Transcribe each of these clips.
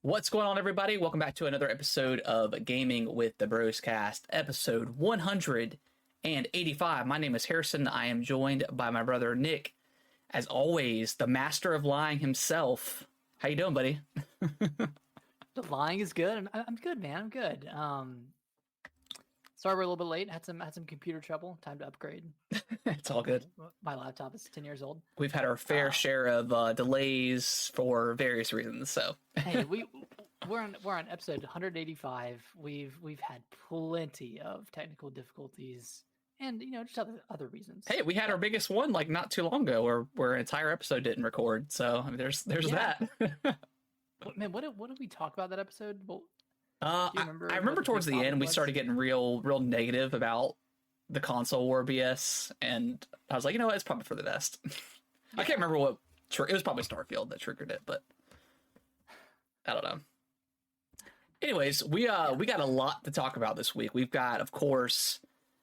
What's going on, everybody? Welcome back to another episode of Gaming with the Bros Cast, episode 185. My name is Harrison. I am joined by my brother Nick, as always, the master of lying himself. How you doing, buddy? The lying is good. I'm good, man. I'm good. Sorry we're a little bit late. Had some computer trouble. Time to upgrade. It's all good. My laptop is 10 years old. We've had our fair share of delays for various reasons. So hey, we're on episode 185. We've had plenty of technical difficulties, and just other reasons. Hey, we had our biggest one like not too long ago, where an entire episode didn't record. So I mean, there's that. Man, what did we talk about that episode? Well, I remember towards the end we started getting real negative about the console war BS, and I was like, you know what, it's probably for the best. I can't remember what it was. Probably Starfield that triggered it, but I don't know. Anyways, we got a lot to talk about this week. We've got, of course,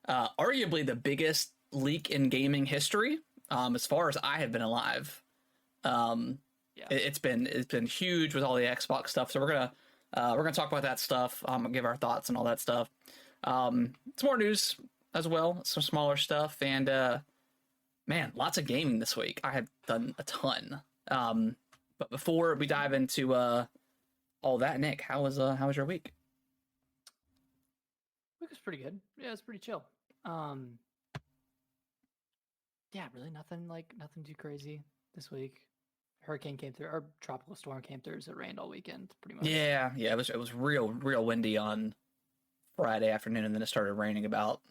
arguably the biggest leak in gaming history, as far as I have been alive. It's been huge with all the Xbox stuff. So we're gonna talk about that stuff. Give our thoughts and all that stuff. Some more news as well, some smaller stuff, and man, lots of gaming this week. I have done a ton. But before we dive into all that, Nick, how was your week? Week was pretty good. Yeah, it's pretty chill. Yeah, really nothing too crazy this week. Hurricane came through, or tropical storm came through, so it rained all weekend, pretty much. Yeah, it was real windy on Friday afternoon, and then it started raining about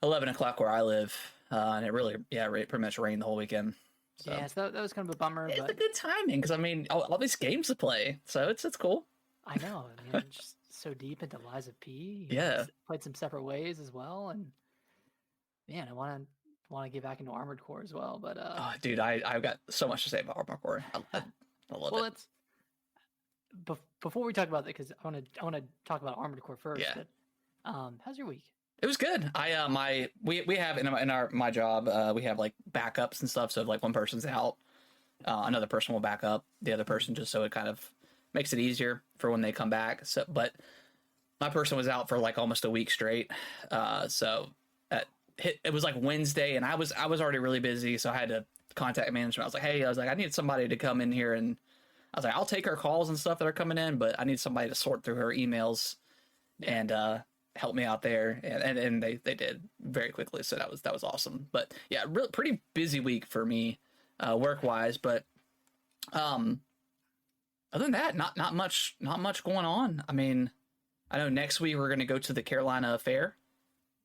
11 o'clock where I live, and it really, it pretty much rained the whole weekend. So. Yeah, so that was kind of a bummer. It's but a good timing because I mean, all these games to play, so it's cool. I know. I mean, just so deep into Lies of P. Played some separate ways as well, and man, I want to get back into Armored Core as well. But oh, dude, I've got so much to say about Armored Core. I love it. Before we talk about that, because I want to talk about Armored Core first. Yeah. But, how's your week? It was good. We have in my job we have like backups and stuff. So if like one person's out, another person will back up the other person, just so it kind of makes it easier for when they come back. So, but my person was out for like almost a week straight. So it was like Wednesday, and I was already really busy, so I had to contact management. I was like, I need somebody to come in here, and I was like, I'll take her calls and stuff that are coming in, but I need somebody to sort through her emails and help me out there, and they did very quickly, so that was awesome. But yeah, pretty busy week for me work wise, but other than that, not much going on. I mean, I know next week we're going to go to the Carolina Fair,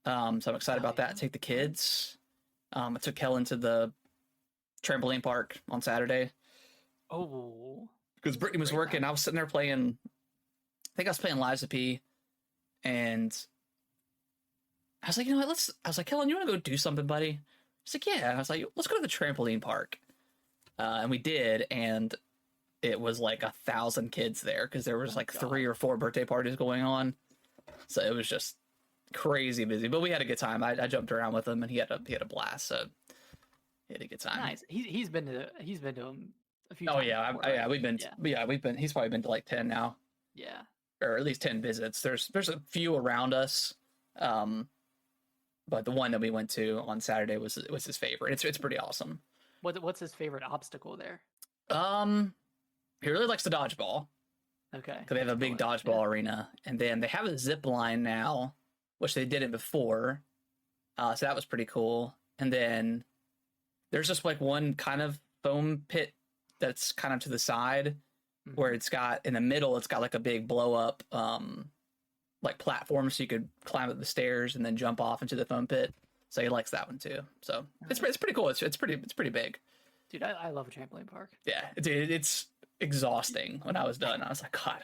so I'm excited about that. Take the kids. I took Helen to the trampoline park on Saturday. Oh, because Brittany was working. I was sitting there playing. I think I was playing Lies of P. And I was like, you know what, I was like, Helen, you want to go do something, buddy? She's like, yeah. And I was like, let's go to the trampoline park. And we did, and it was like 1,000 kids there, because there was 3 or 4 birthday parties going on. So it was just crazy busy, but we had a good time. I jumped around with him, and he had a blast. So he had a good time. Nice. He's been to them a few times. Oh yeah, before, we've been. He's probably been to like 10 now. Yeah. Or at least 10 visits. There's a few around us, but the one that we went to on Saturday was his favorite. It's pretty awesome. What's his favorite obstacle there? He really likes the dodgeball. Okay. Because they have a big dodgeball arena, and then they have a zip line now, which they didn't before. So that was pretty cool. And then there's just like one kind of foam pit that's kind of to the side, where it's got in the middle, it's got like a big blow up like platform, so you could climb up the stairs and then jump off into the foam pit. So he likes that one too. So it's pretty cool. It's pretty big. Dude, I love a trampoline park. Yeah, dude, it's exhausting. When I was done, I was like, God.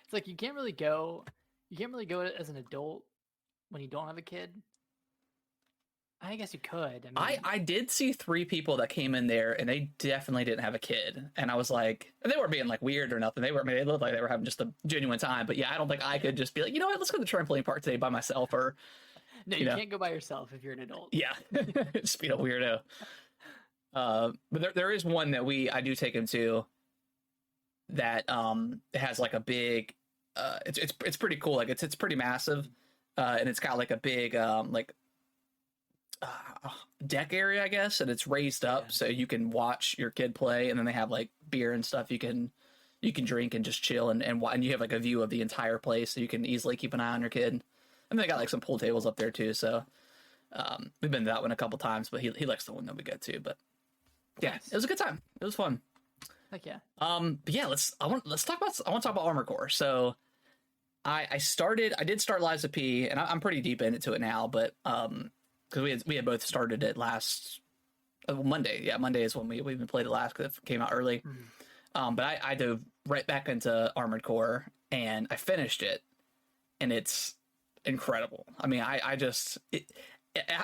It's like you can't really go as an adult when you don't have a kid. I guess you could. I did see 3 people that came in there, and they definitely didn't have a kid. And I was like, they weren't being like weird or nothing. They looked like they were having just a genuine time. But yeah, I don't think I could just be like, you know what, let's go to the trampoline park today by myself. Or no, you can't go by yourself if you're an adult. Yeah, just be a weirdo. But there is one that I do take him to that it has like a big it's pretty cool. Like it's pretty massive, and it's got like a big like deck area, I guess, and it's raised up so you can watch your kid play, and then they have like beer and stuff you can drink and just chill and you have like a view of the entire place, so you can easily keep an eye on your kid. And they got like some pool tables up there too, so we've been to that one a couple times, but he likes the one that we go to. But yeah, nice. It was a good time. It was fun. Heck yeah. But yeah, I want to talk about Armored Core. So I did start Lies of P, and I'm pretty deep into it now, but because we had both started it last Monday. Yeah, Monday is when we even played it last, because it came out early. Mm-hmm. But I dove right back into Armored Core, and I finished it, and it's incredible. I mean,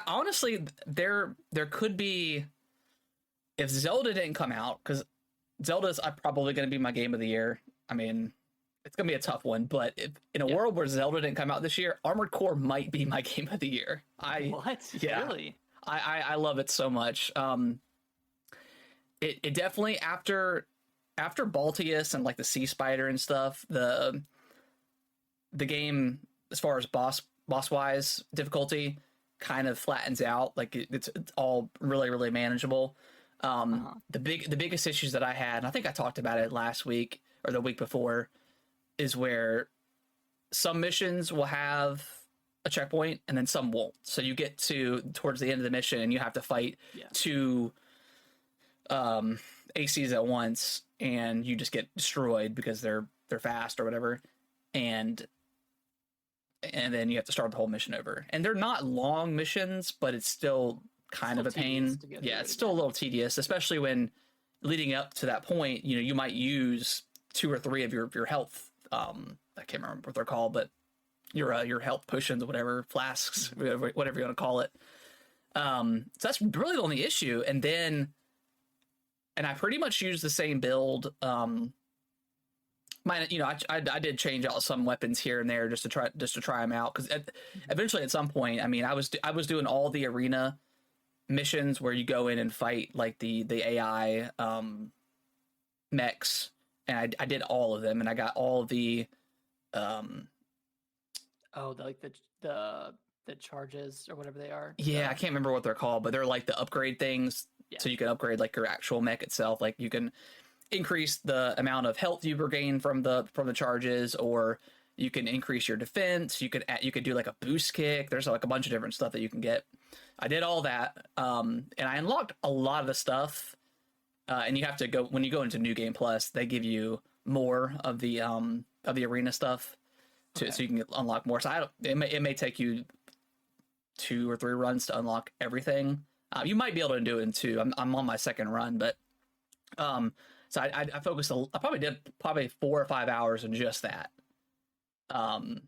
honestly, there could be, if Zelda didn't come out, because Zelda's probably going to be my game of the year. I mean, it's going to be a tough one, but if, in a world where Zelda didn't come out this year, Armored Core might be my game of the year. What? Yeah, really? I love it so much. It definitely, after Baltius and like the Sea Spider and stuff, the game, as far as boss wise difficulty, kind of flattens out. Like it's all really, really manageable. The biggest issues that I had, and I think I talked about it last week or the week before, is where some missions will have a checkpoint and then some won't. So you get towards the end of the mission and you have to fight two ACs at once, and you just get destroyed because they're fast or whatever, and then you have to start the whole mission over. And they're not long missions, but it's still kind of a pain. Yeah, it's still a little tedious, especially when leading up to that point, you might use 2 or 3 of your health. I can't remember what they're called, but your health potions, whatever, flasks, whatever you want to call it. So that's really the only issue. And I pretty much use the same build. I did change out some weapons here and there just to try them out, because eventually at some point, I mean, I was doing all the arena missions where you go in and fight like the AI mechs, and I did all of them, and I got all the the charges or whatever they are. Yeah, I can't remember what they're called, but they're like the upgrade things. Yeah. So you can upgrade like your actual mech itself. Like you can increase the amount of health you regain from the charges, or you can increase your defense. You could do like a boost kick. There's like a bunch of different stuff that you can get. I did all that, and I unlocked a lot of the stuff. And you have to go, when you go into New Game Plus, they give you more of the arena stuff, so you can unlock more. So it may take you 2 or 3 runs to unlock everything. You might be able to do it in 2. I'm on my second run, but so I focused. I probably did 4 or 5 hours in just that. Because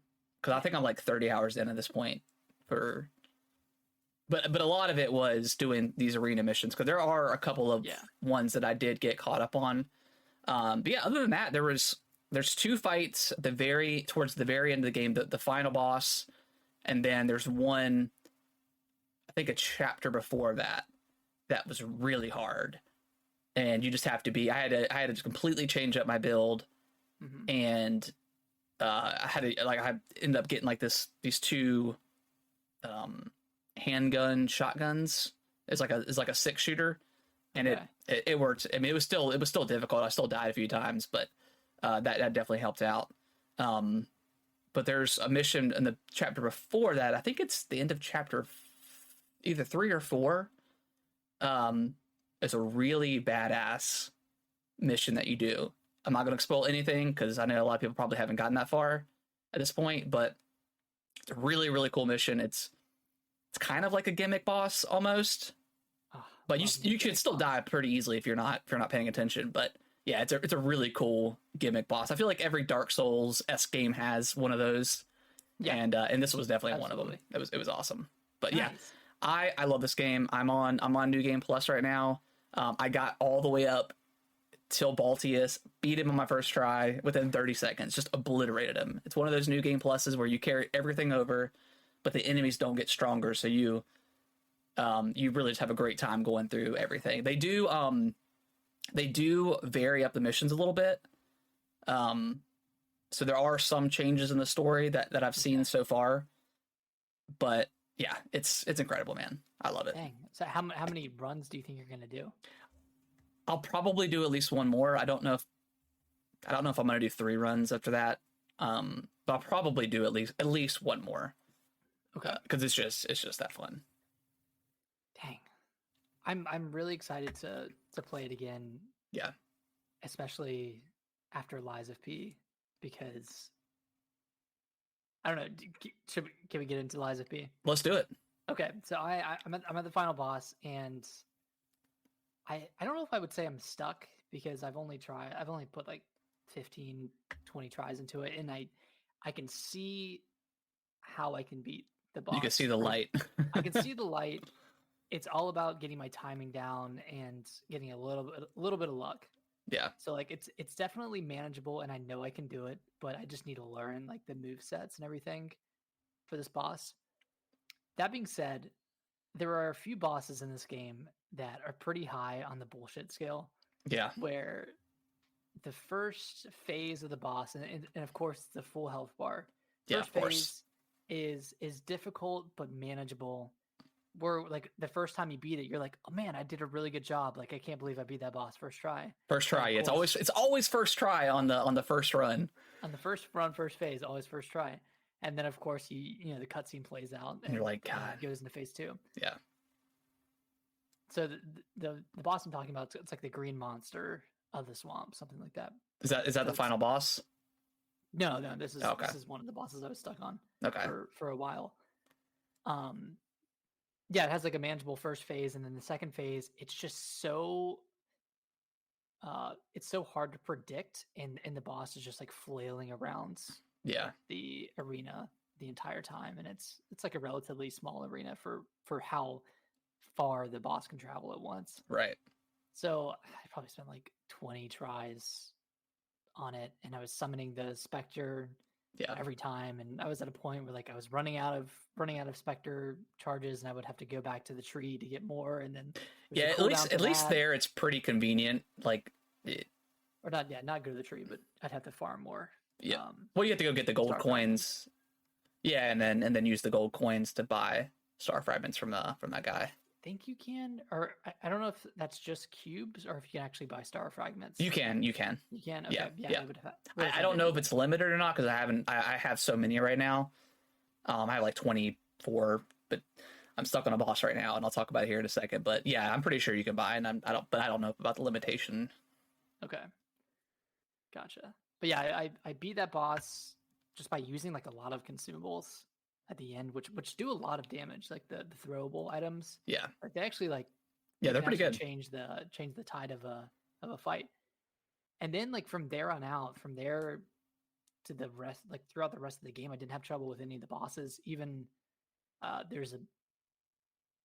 I think I'm like 30 hours in at this point. But a lot of it was doing these arena missions, because there are a couple of ones that I did get caught up on. But yeah, other than that, there's 2 fights towards the very end of the game, the final boss, and then there's one, I think a chapter before that was really hard, and you just have to be. I had to completely change up my build, and I ended up getting like these 2 handgun shotguns. It's like a 6-shooter, and it worked. I mean, it was still difficult. I still died a few times, but that definitely helped out. But there's a mission in the chapter before that. I think it's the end of chapter either 3 or 4. It's a really badass mission that you do. I'm not going to spoil anything, because I know a lot of people probably haven't gotten that far at this point, but it's a really, really cool mission. It's kind of like a gimmick boss almost, but you should still die pretty easily if you're not paying attention. But yeah, it's a really cool gimmick boss. I feel like every Dark Souls-esque game has one of those, and this was definitely one of them. It was awesome. But nice. Yeah, I love this game. I'm on New Game Plus right now. I got all the way up till Baltius, beat him on my first try within 30 seconds, just obliterated him. It's one of those New Game Pluses where you carry everything over, but the enemies don't get stronger, so you really just have a great time going through everything. They do vary up the missions a little bit. So there are some changes in the story that I've seen so far, but yeah, it's incredible, man. I love it. Dang. So how many runs do you think you're gonna do? I'll probably do at least one more. I don't know if I'm gonna do 3 runs after that. But I'll probably do at least one more. Okay. Because it's just that fun. Dang. I'm really excited to play it again. Yeah. Especially after Lies of P, because I don't know. Can we get into Lies of P? Let's do it. Okay, so I'm at the final boss, and I don't know if I would say I'm stuck, because I've only put like 15, 20 tries into it, and I can see how I can beat the boss. You can see the light. I can see the light. It's all about getting my timing down and getting a little bit of luck. Yeah. So like it's definitely manageable, and I know I can do it, but I just need to learn like the move sets and everything for this boss. That being said, there are a few bosses in this game that are pretty high on the bullshit scale. Yeah. Where the first phase of the boss, and of course the full health bar. First phase is difficult but manageable. Where like the first time you beat it, you're like, oh man, I did a really good job. Like I can't believe I beat that boss first try. First try. It's always first try on the first run. On the first run, first phase, always first try. And then of course you know the cutscene plays out, and you're like, God, goes into phase 2. Yeah. So the boss I'm talking about, it's like the green monster of the swamp, something like that. Is that the final boss? No, this is one of the bosses I was stuck on. Okay. For a while. Yeah, it has like a manageable first phase, and then the second phase, it's just so it's so hard to predict, and the boss is just like flailing around the arena the entire time, and it's like a relatively small arena for how far the boss can travel at once. Right. So I probably spent like 20 tries on it, and I was summoning the Spectre every time, and I was at a point where like I was running out of Spectre charges, and I would have to go back to the tree to get more, and then at least there it's pretty convenient. Like or not go to the tree, but I'd have to farm more. Yeah. Well, you have to go get the gold coins. Yeah, and then use the gold coins to buy star fragments from that guy. I think you can, or I don't know if that's just cubes or if you can actually buy star fragments. You can. You can. Okay. Yeah. I don't know if it's limited or not, because I have so many right now. I have like 24, but I'm stuck on a boss right now, and I'll talk about it here in a second. But yeah, I'm pretty sure you can buy, and I don't know about the limitation. Okay. Gotcha. But yeah, I beat that boss just by using like a lot of consumables at the end, which do a lot of damage, like the throwable items. Yeah. Like they actually like they're pretty good. Change the tide of a fight. And then like from there on out, from there to the rest, like throughout the rest of the game, I didn't have trouble with any of the bosses. Even there's a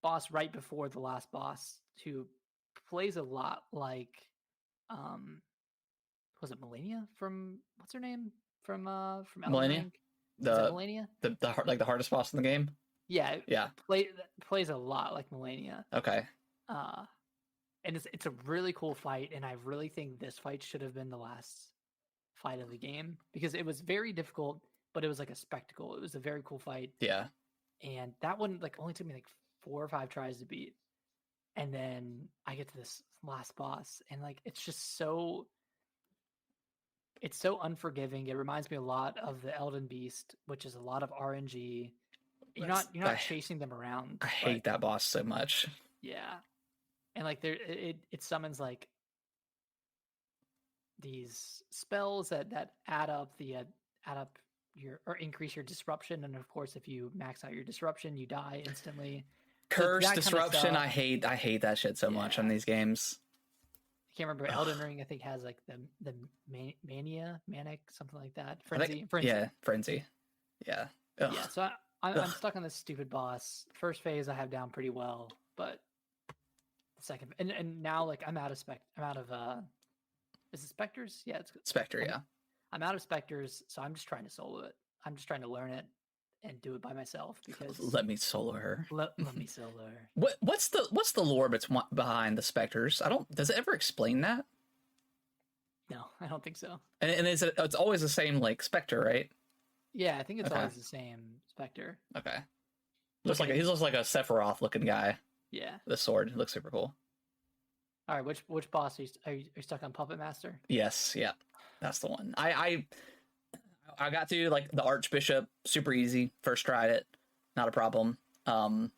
boss right before the last boss who plays a lot like was it Melania from what's her name from Melania? Melania? The hardest boss in the game? Yeah. Plays a lot like Melania. Okay. And it's a really cool fight, and I really think this fight should have been the last fight of the game, because it was very difficult, but it was like a spectacle. It was a very cool fight. Yeah. And that one like only took me like 4 or 5 tries to beat. And then I get to this last boss, and like it's so unforgiving. It reminds me a lot of the Elden Beast, which is a lot of RNG. You're not chasing them around. I hate that boss so much. Yeah. And like it summons like these spells that add up your or increase your disruption, and of course if you max out your disruption, you die instantly. Curse, disruption, I hate that shit so much on these games. I can't remember. Elden Ring, I think, has like the manic, something like that. Frenzy. Yeah, frenzy. Yeah. Ugh. Yeah. So I'm stuck on this stupid boss. First phase I have down pretty well, but the second and now like I'm out of is it Spectres? Yeah, it's Spectre. Yeah. I'm out of Spectres, so I'm just trying to solo it. I'm just trying to learn it and do it by myself, because let me solo her. Let me solo her. What's the lore behind the Spectres? Does it ever explain that? No, I don't think so. And it's always the same like Spectre, right? Yeah, I think it's Okay. always the same Spectre. Okay. Looks Okay. he's just like a Sephiroth looking guy. Yeah. The sword it looks super cool. All right. Which boss are you stuck on? Puppet Master. Yes, yeah, that's the one. I got to like the Archbishop, super easy. First tried it, not a problem. And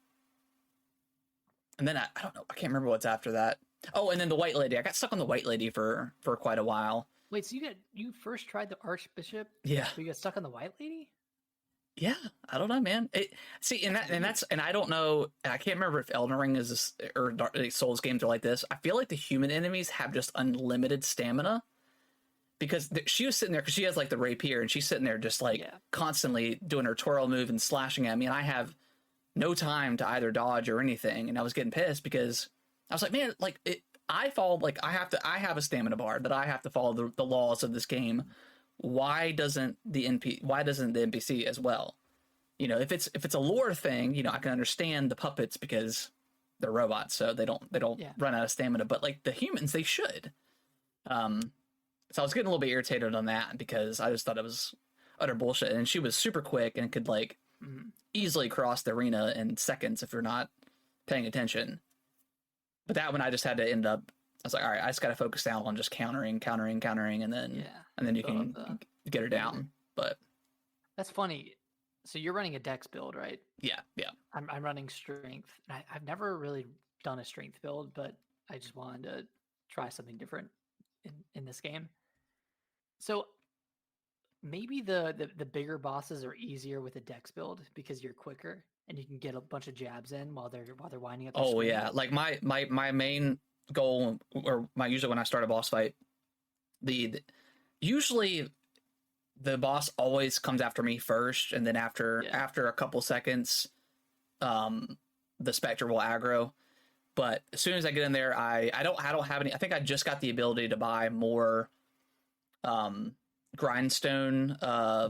then I don't know, I can't remember what's after that. Oh, and then the White Lady. I got stuck on the White Lady for quite a while. Wait, so you first tried the Archbishop? Yeah, But you got stuck on the White Lady? yeah. I don't know, man. And I don't know. I can't remember if Elden Ring is this, or Souls games are like this. I feel like the human enemies have just unlimited stamina. Because she was sitting there, because she has like the rapier, and she's sitting there just like constantly doing her twirl move and slashing at me, and I have no time to either dodge or anything, and I was getting pissed because I was like, man, like I follow, like I have a stamina bar that I have to follow the laws of this game. Why doesn't the NPC as well? You know, if it's a lore thing, you know, I can understand the puppets because they're robots, so they don't run out of stamina, but like the humans, they should. So I was getting a little bit irritated on that because I just thought it was utter bullshit. And she was super quick and could like easily cross the arena in seconds if you're not paying attention. But that one I just had to end up. I was like, all right, I just got to focus down on just countering, and then you can get her down. But that's funny. So you're running a dex build, right? Yeah. I'm running strength. And I've never really done a strength build, but I just wanted to try something different in this game. So maybe the bigger bosses are easier with a dex build because you're quicker and you can get a bunch of jabs in while they're winding up. Oh yeah, like my main goal, or usually when I start a boss fight, usually the boss always comes after me first, and then after a couple seconds, the Spectre will aggro. But as soon as I get in there, I don't have any. I think I just got the ability to buy more grindstone. I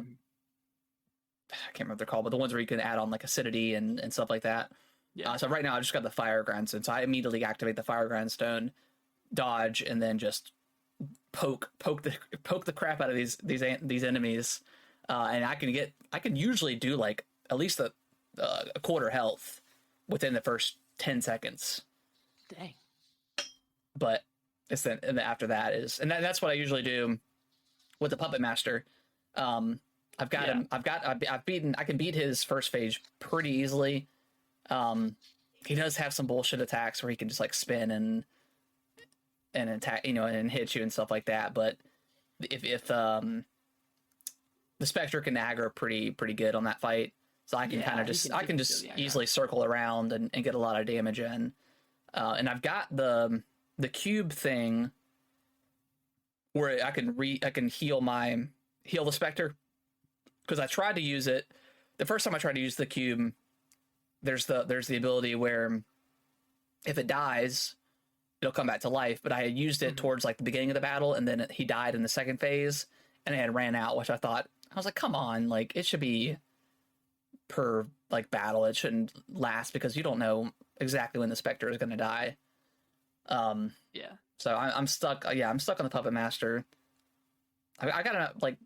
can't remember what they're called, but the ones where you can add on like acidity and stuff like that. Yeah. So right now I just got the fire grindstone, so I immediately activate the fire grindstone, dodge, and then just poke the crap out of these enemies, and I can usually do like at least a quarter health within the first 10 seconds. Dang. But it's then, and after that is, and that's what I usually do with the Puppet Master. I've got him. I can beat his first phase pretty easily. He does have some bullshit attacks where he can just like spin and attack, you know, and hit you and stuff like that. But if the Spectre can aggro pretty good on that fight, so I can kind of just easily circle around and get a lot of damage in. And I've got the cube thing where I can heal the Spectre, because I tried to use it the first time I tried to use the cube. There's the ability where if it dies, it'll come back to life. But I had used it towards like the beginning of the battle, and then he died in the second phase, and it had ran out, which I was like, come on, like it should be per like battle. It shouldn't last because you don't know exactly when the Spectre is going to die. So I'm stuck. I'm stuck on the Puppet Master. I got like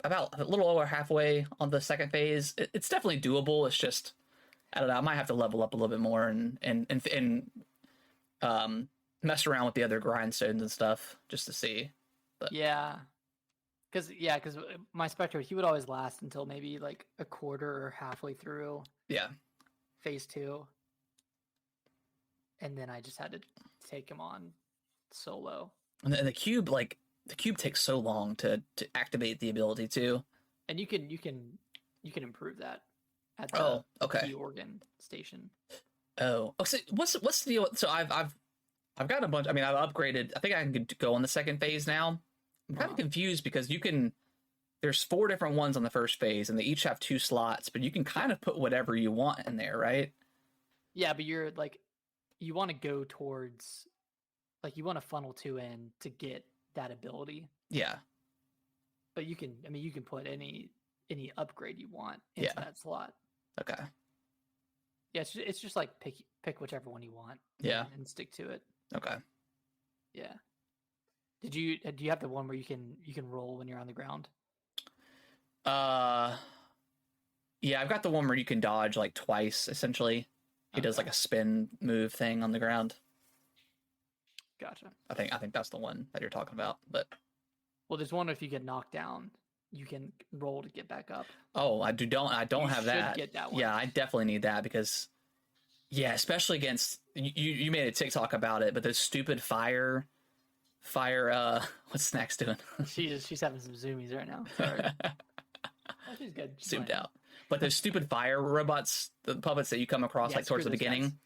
about a little over halfway on the second phase. It's definitely doable. It's just, I don't know. I might have to level up a little bit more and mess around with the other grindstones and stuff just to see. But because my Spectre, he would always last until maybe like a quarter or halfway through. Phase 2, and then I just had to take him on solo. And the cube, takes so long to activate the ability too. And you can improve that at the key organ station. So what's the deal? So I've got a bunch. I mean, I've upgraded. I think I can go on the second phase now. I'm kind of confused because there's 4 different ones on the first phase, and they each have 2 slots, but you can kind of put whatever you want in there, right? Yeah, but you're like, you want to go towards, like, you want to funnel 2 in to get that ability. Yeah. But you can put any upgrade you want into that slot. Okay. Yeah, it's just like pick whichever one you want. Yeah. And stick to it. Okay. Yeah. Do you have the one where you can roll when you're on the ground? Uh, yeah, I've got the one where you can dodge like twice. Essentially, he does like Okay. a spin move thing on the ground. Gotcha. I think that's the one that you're talking about. But Well, there's one if you get knocked down, you can roll to get back up. oh, I don't You have should that. get that one. Yeah, I definitely need that because yeah, especially against you made a TikTok about it, but those stupid fire what's Snacks doing? She's having some zoomies right now. Sorry. Oh, she's good. She's Zoomed fine. out. But those stupid fire robots, the puppets that you come across Yeah, like towards screw the those guys. beginning,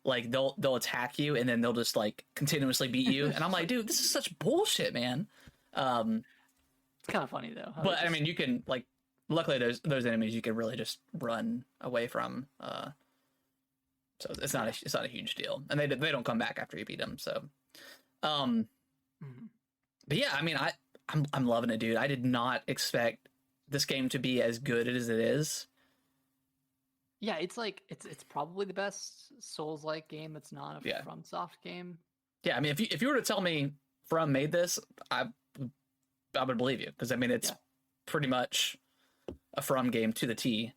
like they'll attack you and then they'll just like continuously beat you. And I'm like, dude, this is such bullshit, man. It's kind of funny though. how But they I just- mean, you can like, luckily those enemies you can really just run away from. So it's not a huge deal, and they don't come back after you beat them. So, Mhm. but yeah, I mean, I'm loving it, dude. I did not expect this game to be as good as it is. Yeah, it's like it's probably the best Souls-like game that's not a Yeah. FromSoft game. Yeah, I mean, if you were to tell me From made this, I would believe you because I mean it's Yeah. pretty much a From game to the T.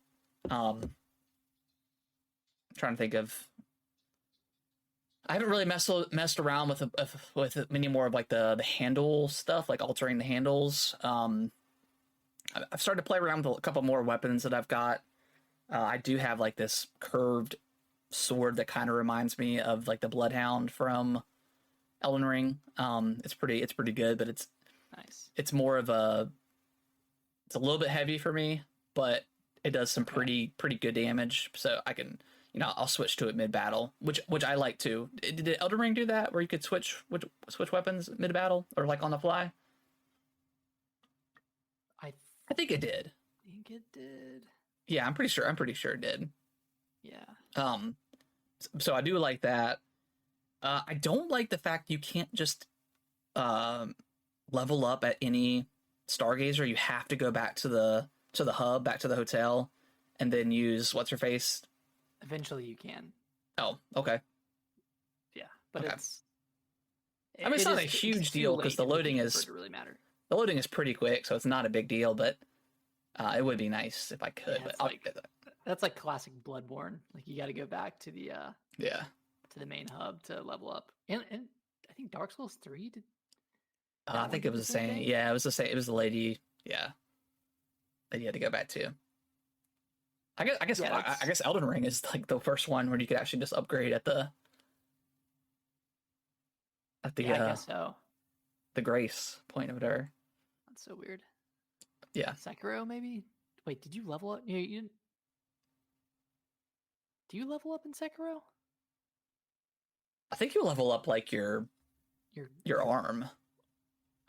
Trying to think of. I haven't really messed around with many more of like the handle stuff, like altering the handles. I've started to play around with a couple more weapons that I've got. I do have like this curved sword that kind of reminds me of like the Bloodhound from Elden Ring. It's pretty good, but Nice. it's more of it's a little bit heavy for me, but it does some pretty good damage. So I can, I'll switch to it mid battle, which I like too. Did Elden Ring do that where you could switch weapons mid battle or like on the fly? I I think it did. think it did. Yeah, I'm pretty sure it did. Yeah. So I do like that. I don't like the fact you can't just level up at any Stargazer. You have to go back to the hub, back to the hotel, and then use what's her face. Eventually you can. Oh, okay. Yeah, but Okay. it's. I mean, it's not a it's huge too deal 'cause late the in game loading for is- it to really matter. The loading is pretty quick, so it's not a big deal. But it would be nice if I could. Yeah, but it's I'll like- get that. That's like classic Bloodborne. Like you got to go back to the Yeah. main hub to level up. And I think Dark Souls 3 did. I That think one it did was the the same same. thing? Yeah, it was the same. It was the lady. Yeah, that you had to go back to. I guess Yeah, I that's- guess Elden Ring is like the first one where you could actually just upgrade at the Yeah, I guess so. the grace point of whatever. That's so weird. Yeah. Sekiro maybe? Wait, did you level up? You didn't. Do you level up in Sekiro? I think you level up like your Your arm,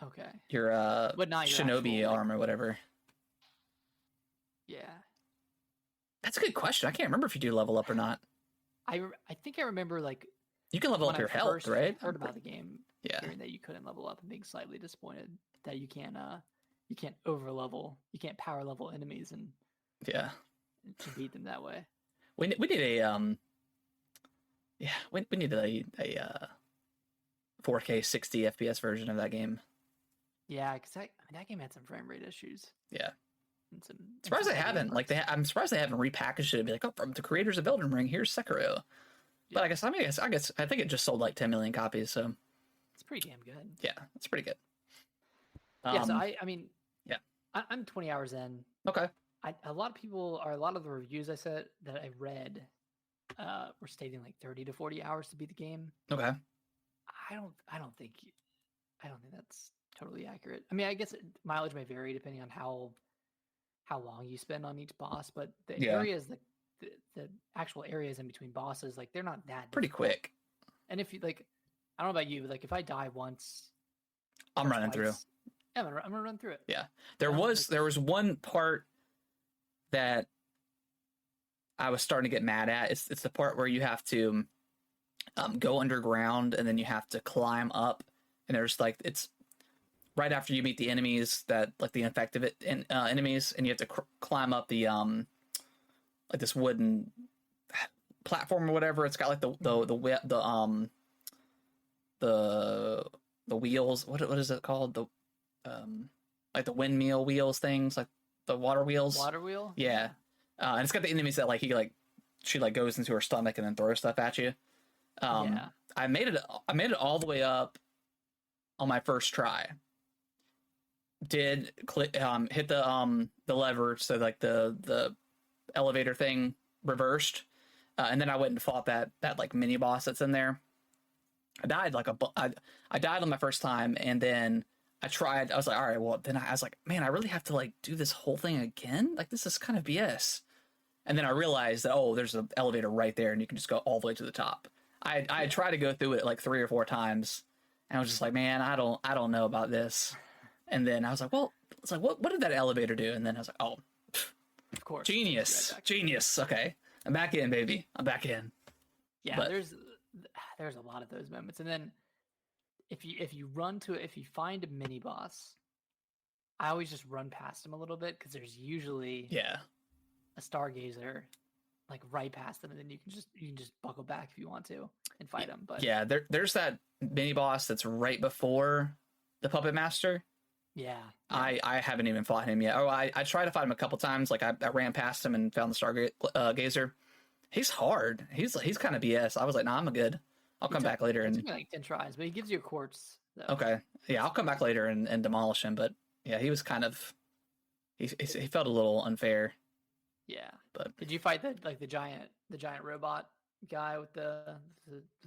okay. your But not your shinobi actual, like- arm or whatever. Yeah. That's a good question. I can't remember if you do level up or not. I think I remember like You can level when up your I health, first right? heard about the game, Yeah. hearing that you couldn't level up and being slightly disappointed that you can't over level, you can't power level enemies and Yeah. to beat them that way. We need a yeah, we need a 4K 60 FPS version of that game. Yeah, because that game had some frame rate issues. Yeah. And some. and Surprised some they heavy haven't. Like inputs. I'm surprised they haven't repackaged it and be like, oh, from the creators of Elden Ring, here's Sekiro. But I guess I think it just sold like 10 million copies. So It's pretty damn good. yeah, it's pretty good. Yeah. So I mean. yeah. I'm 20 hours in. Okay. A lot of the reviews that I read were stating like 30 to 40 hours to beat the game. Okay. I don't think that's totally accurate. I mean, I guess mileage may vary depending on how long you spend on each boss, but the Yeah. areas the actual areas in between bosses, like they're not that Pretty difficult. quick. And if you like, I don't know about you, but like if I die once, I'm or running through. twice, yeah, I'm gonna run through it. Yeah. There Yeah, was one part that I was starting to get mad at. It's the part where you have to go underground and then you have to climb up, and there's like it's right after you meet the enemies that like the infected enemies, and you have to climb up the like this wooden platform or whatever. It's got like the the wheels. What is it called? The like the windmill wheels things, like the water wheels. Water wheel. Yeah. And it's got the enemies that like she like goes into her stomach and then throws stuff at you. Yeah. I made it all the way up on my first try. Did hit the lever, so like the elevator thing reversed, and then I went and fought that like mini boss that's in there. I died I died on my first time, and then I tried. I was like, all right, well then I was like, man, I really have to like do this whole thing again. Like this is kind of BS. And then I realized that there's an elevator right there, and you can just go all the way to the top. I tried to go through it like 3 or 4 times, and I was just like, man, I don't know about this. And then I was like, well, it's like what did that elevator do? And then I was like, oh, Of course. genius. Okay, I'm back in, baby. I'm back in. Yeah, But- there's a lot of those moments, and then if you find a mini boss, I always just run past him a little bit because there's usually Yeah, a stargazer like right past them, and then you can just buckle back if you want to and fight him. But yeah. There's that mini boss that's right before the puppet master. yeah. I haven't even fought him yet. I tried to fight him a couple times. Like I ran past him and found the stargazer. He's hard. He's kind of BS. I was like, nah, I'm good. I'll come back later It took and me like 10 tries, but he gives you a quartz. Though. okay, yeah, I'll come back later and demolish him. But yeah, he was kind of he felt a little unfair. Yeah. But Did you fight the giant robot guy with the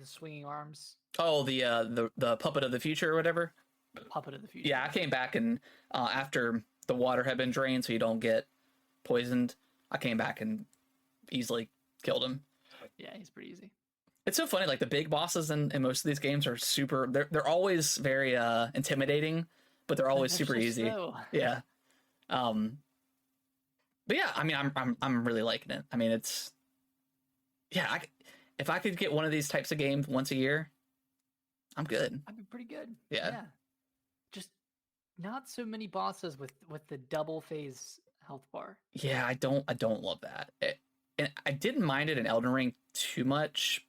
swinging arms? oh, the puppet of the future or whatever. Puppet of the future. Yeah, I came back and after the water had been drained, so you don't get poisoned. I came back and easily killed him. Yeah, he's pretty easy. It's so funny, like the big bosses in most of these games are super. They're always very intimidating, but they're always super easy. Slow. Yeah. But yeah, I mean, I'm really liking it. I mean, it's yeah. If I could get one of these types of games once a year, I'm good. I'd be pretty good. Yeah. Just not so many bosses with the double phase health bar. Yeah, I don't love that. And I didn't mind it in Elden Ring too much.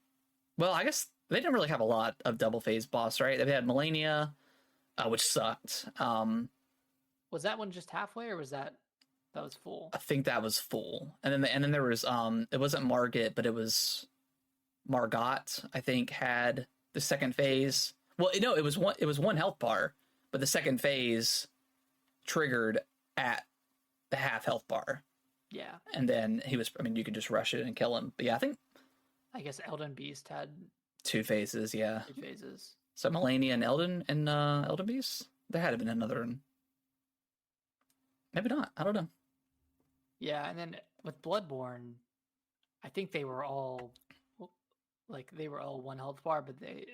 Well, I guess they didn't really have a lot of double phase boss, right? They had Melania, which sucked. Was that one just halfway, or was that was full? I think that was full. And then there was it wasn't Margit, but it was Margot, I think, had the second phase. Well, no, it was one health bar, but the second phase triggered at the half health bar. Yeah. And then you could just rush it and kill him. But yeah, I guess Elden Beast had 2 phases, yeah. 2 phases. So Melania and Elden Beast? There had to been another one. Maybe not. I don't know. Yeah, and then with Bloodborne, I think they were all one health bar,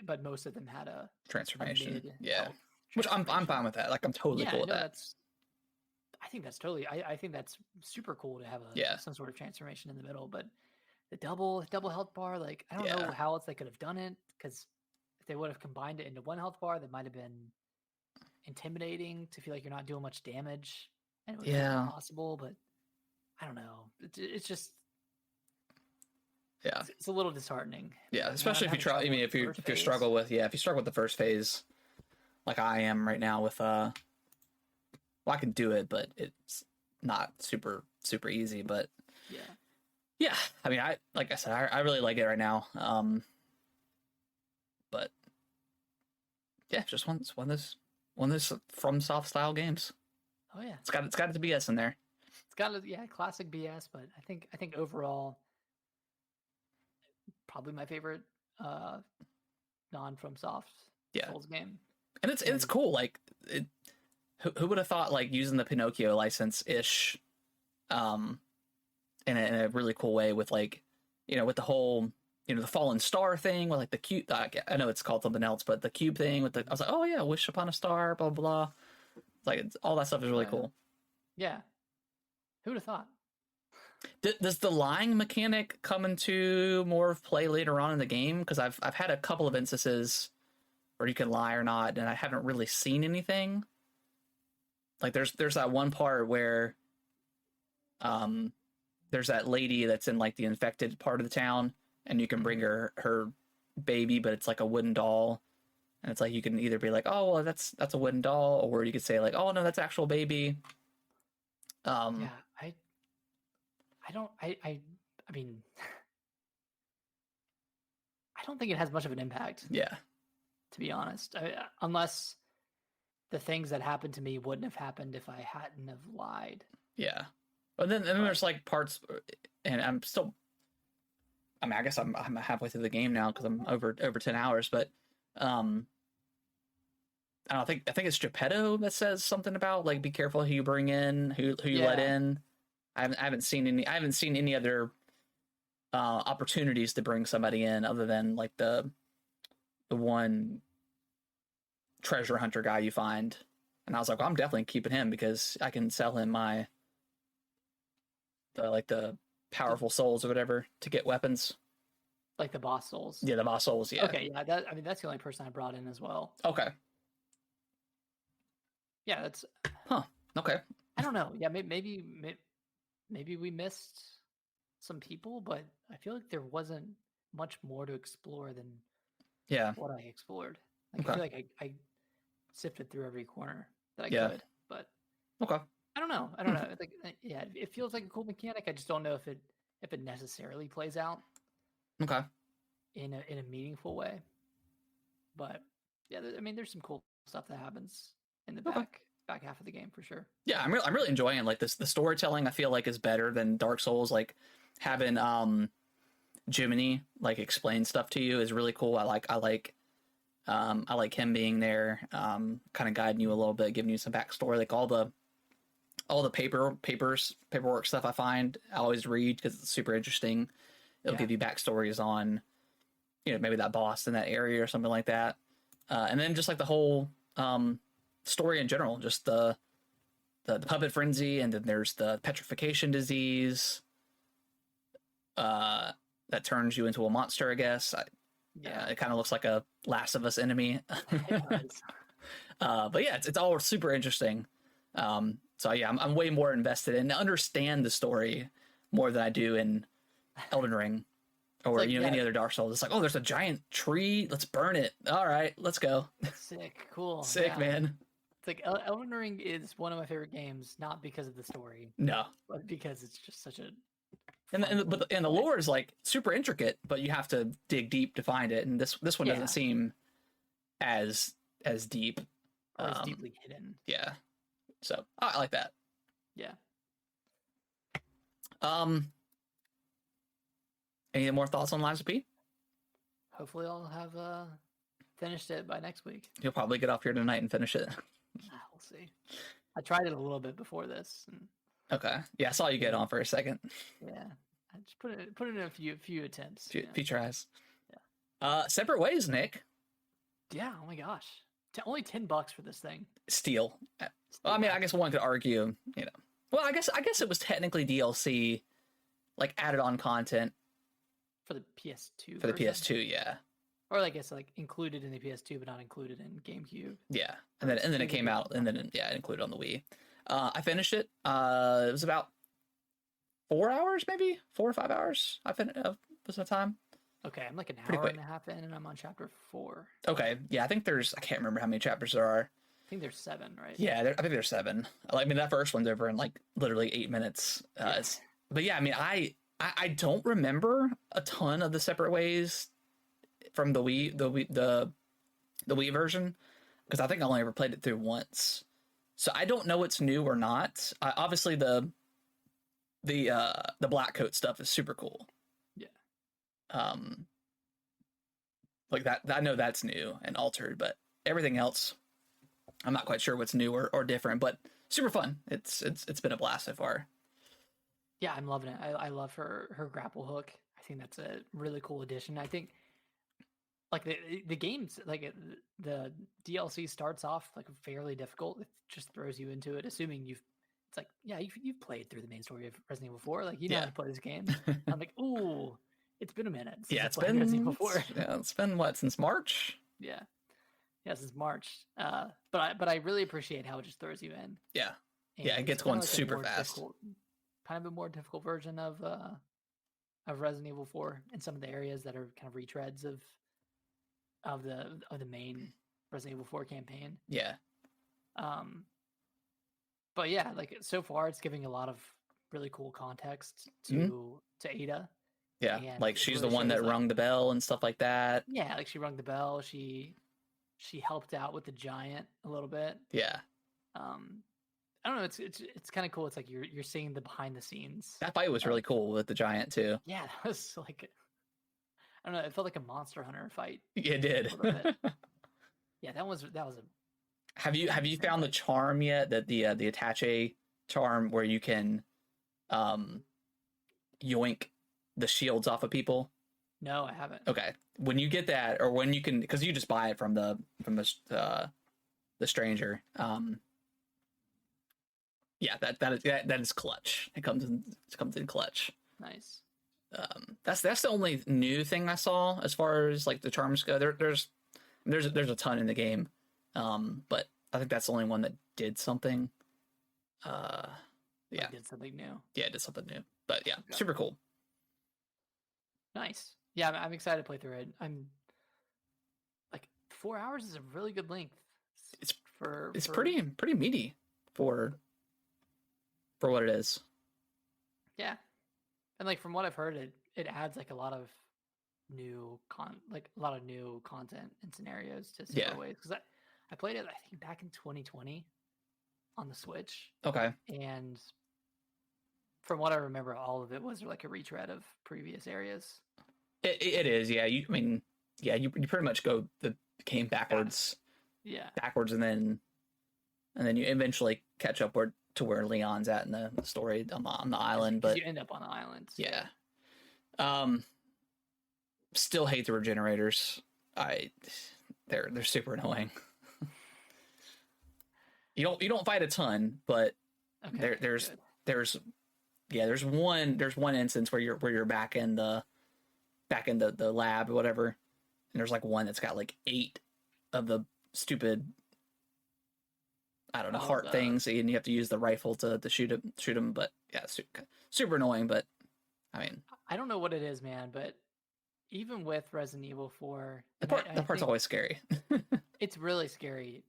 but most of them had a Transformation. mid Yeah. health Which I'm fine transformation. with that. Like I'm totally cool with that. I think that's totally. I think that's super cool to have some sort of transformation in the middle. But the double health bar, like I don't know how else they could have done it, because if they would have combined it into one health bar, that might have been intimidating to feel like you're not doing much damage, and it would have been possible. But I don't know. It's just it's a little disheartening. Yeah, especially if you try. I mean, if you struggle with the first phase, like I am right now with well, I can do it, but it's not super easy. But yeah. I mean, like I said, I really like it right now. But yeah, just one of those FromSoft style games. Oh yeah, it's got its BS in there. It's got classic BS, but I think overall, probably my favorite non FromSoft Souls game. And it's cool. Like who would have thought like using the Pinocchio license ish, in a really cool way with like, with the whole, the fallen star thing with like the cube. I know it's called something else, but the cube thing with I was like, oh yeah, wish upon a star, blah blah. Like all that stuff is really cool. Yeah, who would have thought? Does the lying mechanic come into more of play later on in the game? Because I've had a couple of instances where you can lie or not, and I haven't really seen anything. Like there's that one part where there's that lady that's in like the infected part of the town, and you can bring her baby, but it's like a wooden doll, And it's like you can either be like, oh, well, that's a wooden doll, or you could say like, oh no, that's actual baby. Yeah, I don't I mean I don't think it has much of an impact, Yeah, to be honest. Unless the things that happened to me wouldn't have happened if I hadn't have lied. yeah. But then But there's like parts, and I'm still. I mean, I guess I'm halfway through the game now because I'm over 10 hours. But um, I don't think I think it's Geppetto that says something about like be careful who you bring in, who you let yeah, in. I haven't seen any other opportunities to bring somebody in other than like the one treasure hunter guy you find. And I was like, well, I'm definitely keeping him because I can sell him my the powerful souls or whatever to get weapons. like the boss souls. Yeah, the boss souls. Yeah. Okay, yeah, that I mean that's the only person I brought in as well. Okay. Yeah, that's Huh. Okay. I don't know. Yeah, maybe we missed some people, but I feel like there wasn't much more to explore than Yeah. what I explored. Like I Okay. feel like I sifted through every corner that I Yeah. could, but Okay. I don't know. I don't know. It's like yeah, it feels like a cool mechanic. I just don't know if it necessarily plays out Okay. in a meaningful way. But yeah, I mean, there's some cool stuff that happens in the Okay. back half of the game for sure. Yeah, I'm really enjoying like this. The storytelling I feel like is better than Dark Souls. Like having Jiminy like explain stuff to you is really cool. I like him being there, kind of guiding you a little bit, giving you some backstory. Like all the paperwork stuff I find, I always read because it's super interesting. It'll Yeah. give you backstories on, maybe that boss in that area or something like that. And then just like the whole story in general, just the puppet frenzy, and then there's the petrification disease that turns you into a monster, I guess. Yeah, It kind of looks like a Last of Us enemy. it does. But yeah, it's all super interesting. So yeah, I'm way more invested and understand the story more than I do in Elden Ring or like, any other Dark Souls. It's like, oh, there's a giant tree, let's burn it. All right, let's go. Sick, cool, Sick, yeah. man. It's like Elden Ring is one of my favorite games, not because of the story, No, but because it's just such a and fun way the to play. lore is like super intricate, but you have to dig deep to find it. And this one Yeah. doesn't seem as deep. Or is deeply hidden. Yeah, so I like that. Yeah. Any more thoughts on Lies of P? Hopefully, I'll have finished it by next week. You'll probably get off here tonight and finish it. We'll see. I tried it a little bit before this, and Okay. Yeah, I saw you get on for a second. yeah, I just put it in a few attempts. Few tries. Yeah. Separate ways, Nick. Yeah. Oh my gosh. Only $10 for this thing. Steal. Well, I mean, I guess one could argue, Well, I guess it was technically DLC, like added on content For the PS2. for the version? PS2. Yeah. Or I guess like included in the PS2, but not included in GameCube. Yeah. And then it came out, and then it included on the Wii. I finished it. It was about 4 hours, maybe 4 or 5 hours. I finished. Was the time? Okay, I'm like an Pretty hour quick. and a half in, and I'm on chapter 4. Okay. Yeah, I think I can't remember how many chapters there are. I think there's 7, right? Yeah, I think there's 7. I mean, that first one's over in like literally 8 minutes. But yeah, I mean, I don't remember a ton of the separate ways from the Wii version, because I think I only ever played it through once. So I don't know what's new or not. Obviously the black coat stuff is super cool. Yeah. Like that I know that's new and altered, but everything else I'm not quite sure what's new or different, but super fun. It's been a blast so far. Yeah, I'm loving it. I love her grapple hook. I think that's a really cool addition. I think like the game's like the DLC starts off like fairly difficult. It just throws you into it, assuming it's like, yeah, you've played through the main story of Resident Evil 4. Like you know how to play this game. I'm like, ooh, it's been a minute. It's played been Resident Evil 4. it's been what, since March? Yeah, since March. But I really appreciate how it just throws you in. Yeah, And yeah, it gets it's kinda going like a super more fast. kind of a more difficult version of Resident Evil 4 in some of the areas that are kind of retreads of the main Resident Evil 4 campaign. Yeah. But yeah, like so far, it's giving a lot of really cool context Mhm. to Ada, Yeah. and Like it she's the really one shows that like rung the bell and stuff like that. yeah, like she rung the bell. She helped out with the giant a little bit. Yeah. Um, I don't know. It's kind of cool. It's like you're seeing the behind the scenes. That fight was really cool with the giant too. Yeah, that was like I don't know. It felt like a Monster Hunter fight It a did. little bit. Yeah, that was a Have you insane found the fight. charm yet? That the attache charm where you can um yoink the shields off of people? No, I haven't. Okay. When you get that, or when you can, because you just buy it from the stranger. Yeah, that is clutch. It comes in clutch. Nice. That's the only new thing I saw as far as like the charms go. There's a ton in the game, but I think that's the only one that did something. Yeah, Like did something new. yeah, it did something new. But yeah, Okay. super cool. Nice. Yeah, I'm excited to play through it. I'm like 4 hours is a really good length. It's for pretty meaty for what it is. yeah, and like from what I've heard, it adds like a lot of new content and scenarios to Yeah. similar ways because I played it I think back in 2020 on the Switch, Okay. and from what I remember, all of it was like a retread of previous areas. It is, yeah. I mean, yeah. You pretty much go the game backwards, Yeah, and then you eventually catch up to where Leon's at in the story on the island. But you end up on the island. So. yeah, still hate the regenerators. They're super annoying. You don't fight a ton, but Okay, there's one instance where you're back in the lab or whatever, and there's like one that's got like 8 of the stupid, I don't know, heart things, and you have to use the rifle to shoot them. But yeah, super annoying. But I mean, I don't know what it is, man, but even with Resident Evil 4, that part's always scary. it's really scary.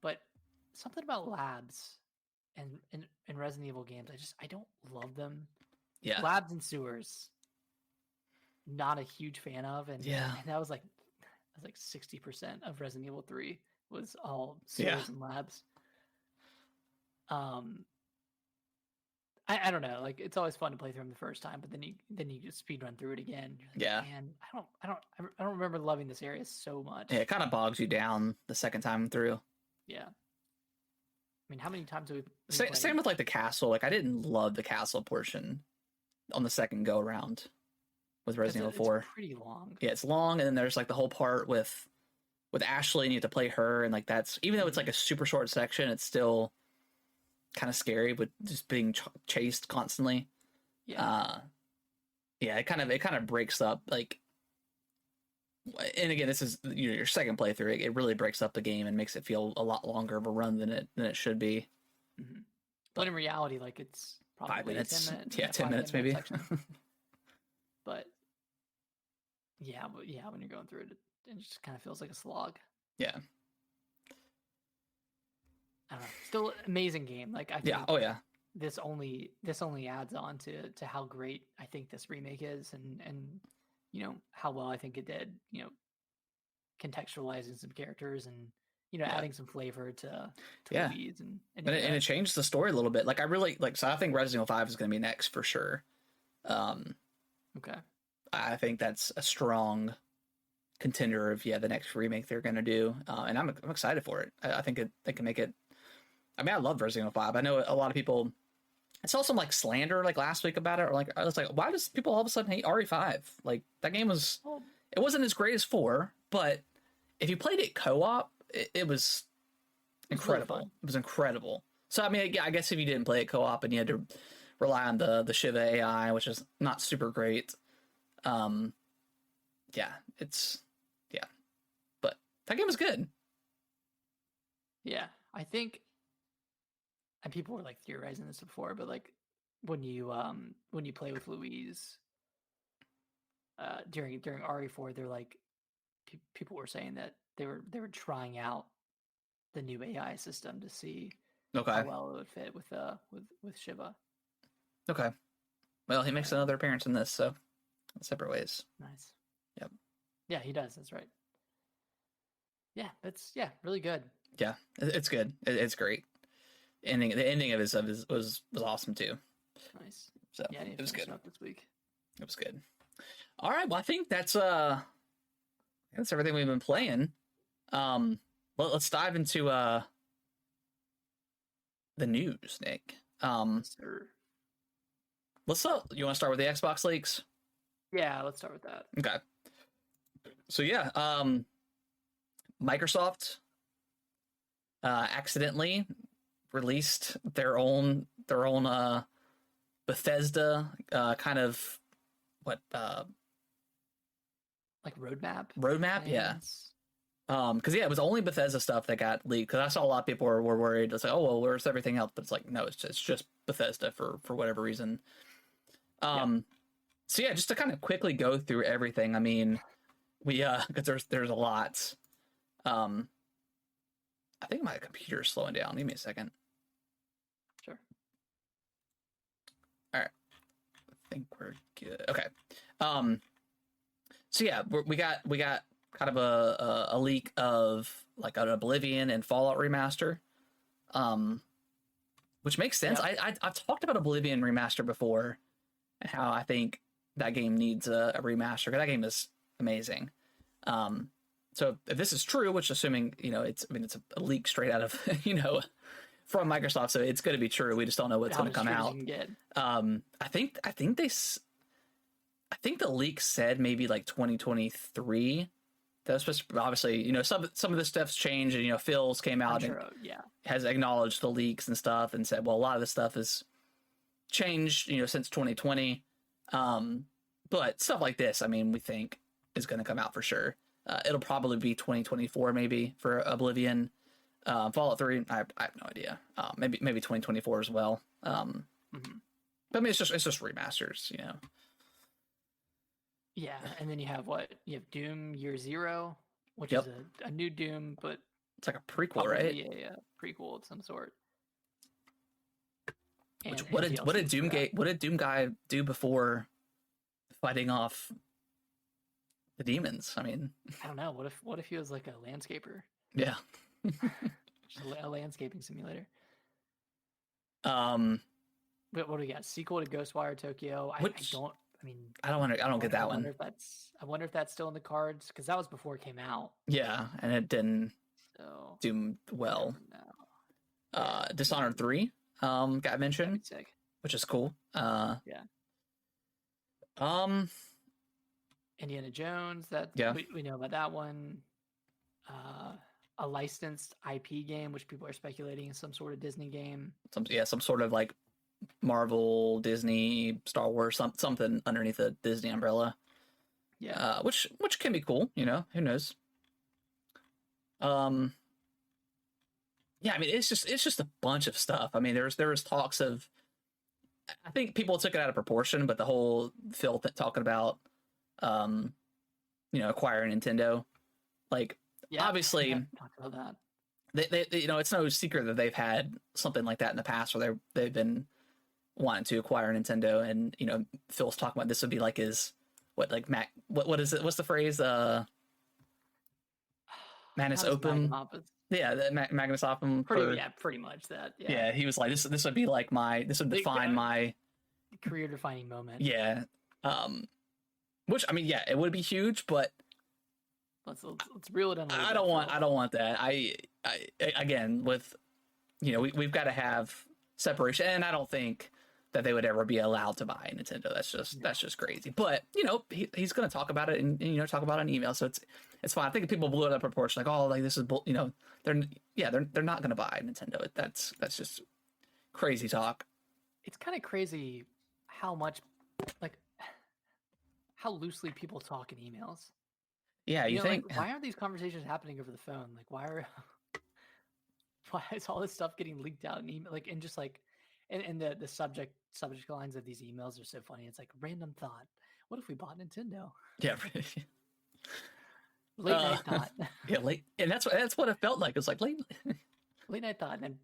But something about labs and Resident Evil games, I don't love them. Yeah, Labs and sewers, not a huge fan of, and that was like 60% of Resident Evil 3 was all sewers and labs. I don't know, like it's always fun to play through them the first time, but then you just speed run through it again. Like, yeah, man, I don't remember loving this area so much. Yeah, it kind of bogs you down the second time through. Yeah. I mean, how many times have we same with like the castle? Like I didn't love the castle portion on the second go around with Resident Evil 4. It's pretty long. Yeah, it's long, and then there's like the whole part with Ashley, and you have to play her, and like that's, even though it's like a super short section, it's still kind of scary with just being chased constantly. Yeah. Yeah, it kind of breaks up, like, and again, this is your second playthrough. It really breaks up the game and makes it feel a lot longer of a run than it should be. Mm-hmm. But in reality, like it's probably 5 minutes. 10 minutes. Yeah, 10 minutes maybe. But yeah, when you're going through it, it just kind of feels like a slog. Yeah. I don't know. Still amazing game. Like I think yeah. Oh yeah. This only adds on to how great I think this remake is, and you know how well I think it did. You know, contextualizing some characters and adding some flavor to Louise and it changed the story a little bit. Like I really like. So I think Resident Evil 5 is going to be next for sure. Okay. I think that's a strong contender of the next remake they're going to do, and I'm excited for it. I think they can make it. I mean, I love Resident Evil 5. I know a lot of people. I saw some like slander like last week about it, or like I was like, why does people all of a sudden hate RE5? Like that game was, it wasn't as great as 4, but if you played it co-op, it was incredible. Really it was incredible. So I mean, I guess if you didn't play it co-op and you had to rely on the Shiva AI, which is not super great, but that game was good. Yeah, I think, and people were like theorizing this before, but like when you play with Louise during RE4, they're like, people were saying that they were trying out the new AI system to see Okay. how well it would fit with Shiva. Okay. Well, he makes But, another appearance in this, so separate ways. nice. Yep. Yeah, he does. That's right. Yeah, that's really good. Yeah, it's good. It's great. The ending of his was awesome too. Nice. So Yeah, I need it to was finish good. it up this week. It was good. All right. Well, I think that's everything we've been playing. Let's dive into the news, Nick. Yes, sir. You want to start with the Xbox leaks? Yeah, let's start with that. Okay. So yeah, Microsoft accidentally released their own Bethesda kind of what Like roadmap. roadmap, yeah. plans. Because yeah, it was only Bethesda stuff that got leaked. Because I saw a lot of people were worried. It's like, oh well, where's everything else? But it's like, no, it's just Bethesda for whatever reason. So yeah, just to kind of quickly go through everything. I mean, we because there's a lot. I think my computer's slowing down. Give me a second. Sure. All right. I think we're good. Okay. So yeah, we got kind of a leak of like an Oblivion and Fallout remaster. Which makes sense. Yep. I've talked about Oblivion remaster before, and how I think that game needs a remaster, because that game is amazing. So if this is true, which assuming, it's a leak straight out of, from Microsoft, so it's going to be true. We just don't know what's going to come out. I think the leak said maybe like 2023. That was supposed to, obviously, some of this stuff's changed, and Phil's came out and has acknowledged the leaks and stuff, and said, well, a lot of this stuff has changed, since 2020. But stuff like this, we think is going to come out for sure. It'll probably be 2024 maybe for Oblivion. Fallout 3, I have no idea. Maybe 2024 as well. But it's just remasters, Yeah, and then you have Doom Year Zero, which is a new Doom, but it's like a prequel, right? A prequel of some sort. What did Doom guy do before fighting off the demons? I don't know. What if he was like a landscaper? Yeah. Just a landscaping simulator. But what do we got? Sequel to Ghostwire Tokyo. I don't get that one. I wonder if that's still in the cards, because that was before it came out. Yeah, and it didn't do well. Dishonored 3 got mentioned, which is cool. Indiana Jones, we know about that one. A licensed IP game, which people are speculating is some sort of Disney game. Some sort of like Marvel, Disney, Star Wars, something underneath the Disney umbrella. Yeah. Which can be cool, who knows? Yeah, it's just a bunch of stuff. There was talks of, I think people took it out of proportion, but the whole Phil talking about acquiring Nintendo, obviously talked about that. They it's no secret that they've had something like that in the past, where they've been wanting to acquire Nintendo, and Phil's talking about this would be like his what is it? What's the phrase? Magnus Opum. Yeah, the Magnus Opum. Pretty much that. Yeah, he was like, this would be like this would define my career-defining moment. Yeah. Which it would be huge, but let's reel it in. I don't want that. I again, with we've got to have separation, and I don't think that they would ever be allowed to buy Nintendo. That's just crazy. But he's going to talk about it and talk about it in email, so it's fine. I think people blew it out of proportion, like, oh, like this is they're not going to buy Nintendo. That's just crazy talk. It's kind of crazy how much how loosely people talk in emails. Yeah, you think why aren't these conversations happening over the phone? Like, why is all this stuff getting leaked out in email? And just and the subject lines of these emails are so funny. It's like, random thought. What if we bought Nintendo? Yeah. Late night thought. Yeah, late, and that's what it felt like. It's like late. Late night thought, and then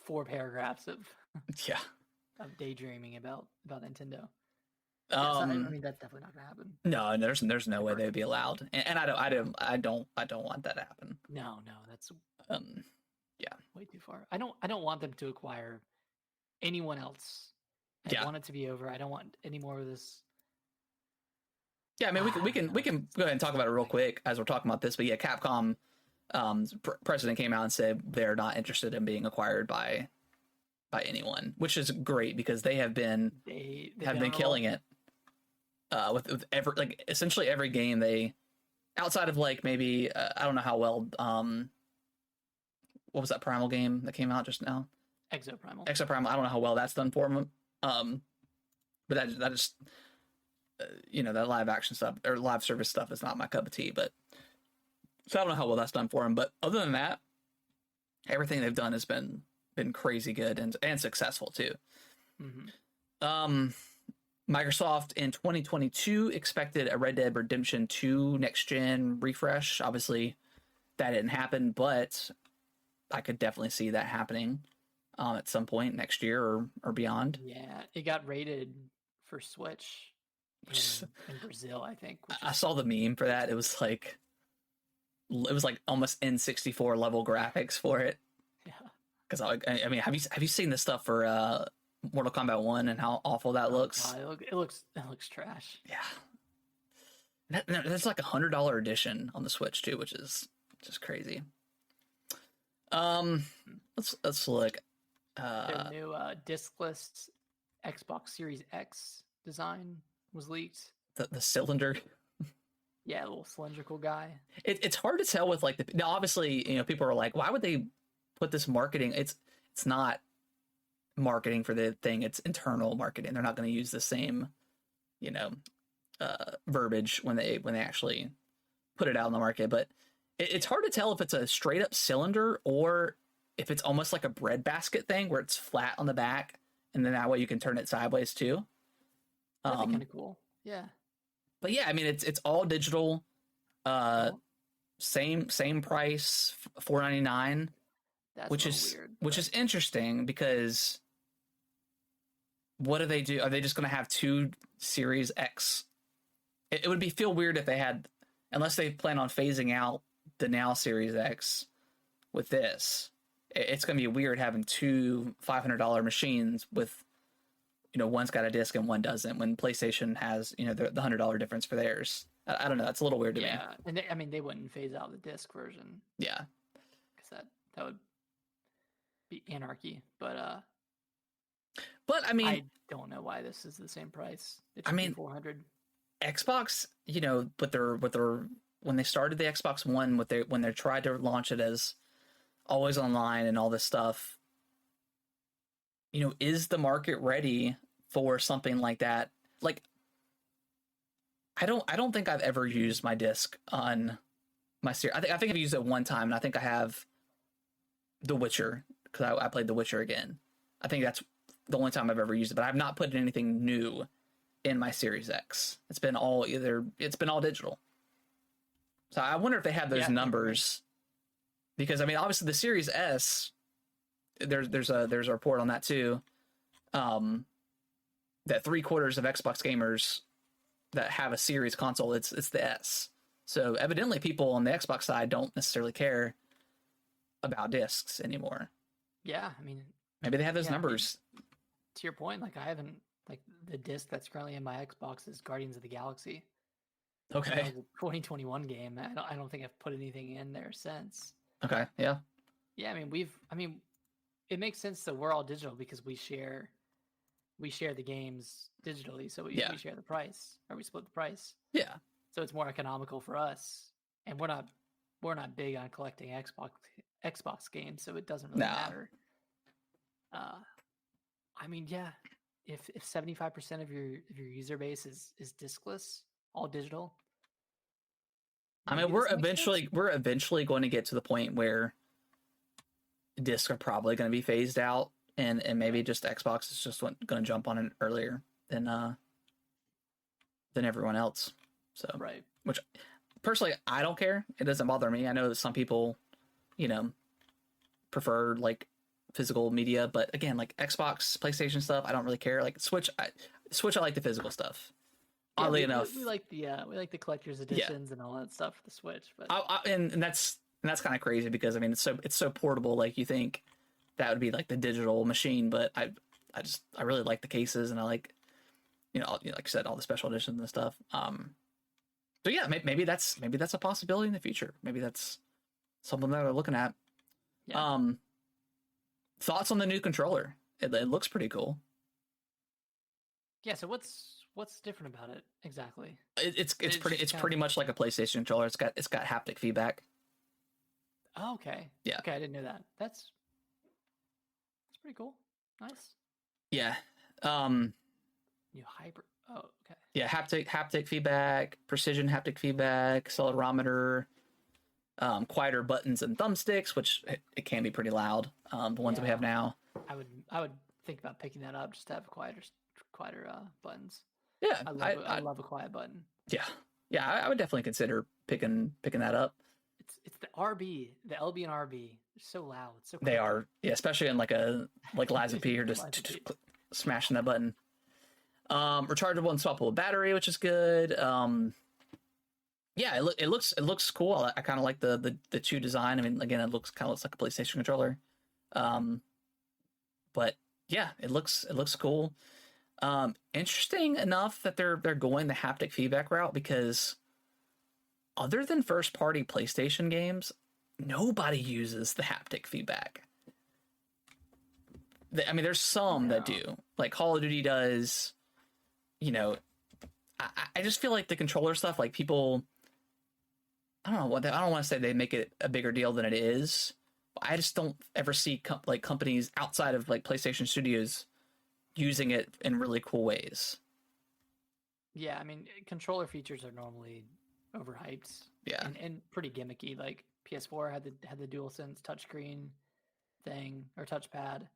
4 paragraphs Yeah. of daydreaming about Nintendo. Yeah, so, I mean, that's definitely not gonna happen. No, there's no way they would be allowed, and I don't want that to happen. No, that's yeah, way too far. I don't want them to acquire anyone else. I want it to be over. I don't want any more of this. Yeah, I mean, we can go ahead and talk about it real quick as we're talking about this. But yeah, Capcom president came out and said they're not interested in being acquired by anyone, which is great because they have been killing it with every, like, essentially every game they, outside of like maybe I don't know how well what was that Primal game that came out just now? Exoprimal. I don't know how well that's done for them. But that just that live action stuff or live service stuff is not my cup of tea. But so I don't know how well that's done for them. But other than that, everything they've done has been crazy good and successful too. Microsoft in 2022 expected a Red Dead Redemption 2 next gen refresh. Obviously, that didn't happen, but I could definitely see that happening at some point next year or beyond. Yeah, it got rated for Switch in Brazil, I think. I saw the meme for that. It was like almost N64 level graphics for it. Yeah. Because I mean, have you seen the stuff for Mortal Kombat 1 and how awful that looks? God, it looks trash. Yeah. That's like $100 edition on the Switch too, which is just crazy. Let's look. Their new discless Xbox Series X design was leaked. The cylinder. Yeah, a little cylindrical guy. It's hard to tell with like now obviously, people are like, why would they put this marketing? It's not marketing for the thing, it's internal marketing. They're not going to use the same, verbiage when they actually put it out in the market. But it's hard to tell if it's a straight up cylinder or if it's almost like a breadbasket thing where it's flat on the back and then that way you can turn it sideways too. That'd be kind of cool. Yeah. But yeah, I mean, it's all digital. Same price, $499. That's which is weird, which is interesting because what do they do? Are they just going to have 2 Series X? It would feel weird if they had, unless they plan on phasing out the now Series X with this. It's going to be weird having 2 $500 machines with, one's got a disc and one doesn't, when PlayStation has, the $100 difference for theirs. I don't know. That's a little weird to me. Yeah, and they wouldn't phase out the disc version. Yeah, because that would be anarchy. But I mean, I don't know why this is the same price. I mean, $400. Xbox, with their when they started the Xbox One, when they tried to launch it as always online and all this stuff, is the market ready for something like that? Like, I don't think I've ever used my disc on my series. I think I've used it one time, and I think I have The Witcher because I played The Witcher again. I think that's the only time I've ever used it, but I've not put anything new in my Series X. It's been all digital. So I wonder if they have those numbers, because I mean, obviously the Series S, there's a report on that too, that 3/4 of Xbox gamers that have a Series console, it's the S. So evidently people on the Xbox side don't necessarily care about discs anymore. Yeah, I mean, maybe they have those numbers. To your point, like I haven't, like the disc that's currently in my Xbox is Guardians of the Galaxy. Okay. That was a 2021 game. I don't think I've put anything in there since. Okay. Yeah. Yeah, I mean, it makes sense that we're all digital because we share the games digitally, so we share the price, or we split the price. Yeah. So it's more economical for us, and we're not big on collecting Xbox games, so it doesn't really matter. I mean, yeah, if 75% of your user base is discless, all digital. I mean, we're eventually going to get to the point where discs are probably going to be phased out, and maybe just Xbox is just going to jump on it earlier than everyone else. So right, which personally, I don't care. It doesn't bother me. I know that some people, you know, prefer like physical media, but again, like Xbox, PlayStation stuff, I don't really care. Like Switch, I like the physical stuff. Yeah, Oddly enough, we like the collector's editions and all that stuff for the Switch. But and that's kind of crazy because I mean it's so portable. Like you think that would be like the digital machine, but I really like the cases and I like like you said all the special editions and stuff. So yeah, maybe that's a possibility in the future. Maybe that's something that we're looking at. yeah. Thoughts on the new controller? It looks pretty cool. Yeah. So what's different about it exactly? It's It's pretty just it's pretty much like a PlayStation controller. It's got haptic feedback. Oh, okay. Yeah. Okay, I didn't know that. That's pretty cool. Nice. Yeah. New hybrid. Oh, okay. Yeah, haptic feedback, precision haptic feedback, accelerometer, quieter buttons and thumbsticks, which it can be pretty loud. The ones that we have now. I would think about picking that up just to have quieter buttons. Yeah, I love a quiet button. Yeah. I would definitely consider picking that up. It's the RB, the LB and RB. They're so loud. It's so They quick. are, yeah, especially in like Liza P, you're just smashing that button. Rechargeable and swappable battery, which is good. Yeah, it looks cool. I kind of like the two design. I mean, again, it looks like a PlayStation controller. But yeah, it looks cool. Interesting enough that they're going the haptic feedback route because other than first party PlayStation games, nobody uses the haptic feedback. I mean, there's some that do, like Call of Duty does. I just feel like the controller stuff, like people, I don't want to say they make it a bigger deal than it is. But I just don't ever see companies outside of like PlayStation Studios using it in really cool ways. Yeah, I mean, controller features are normally overhyped. Yeah, and pretty gimmicky. Like PS4 had the DualSense touchscreen thing or touchpad.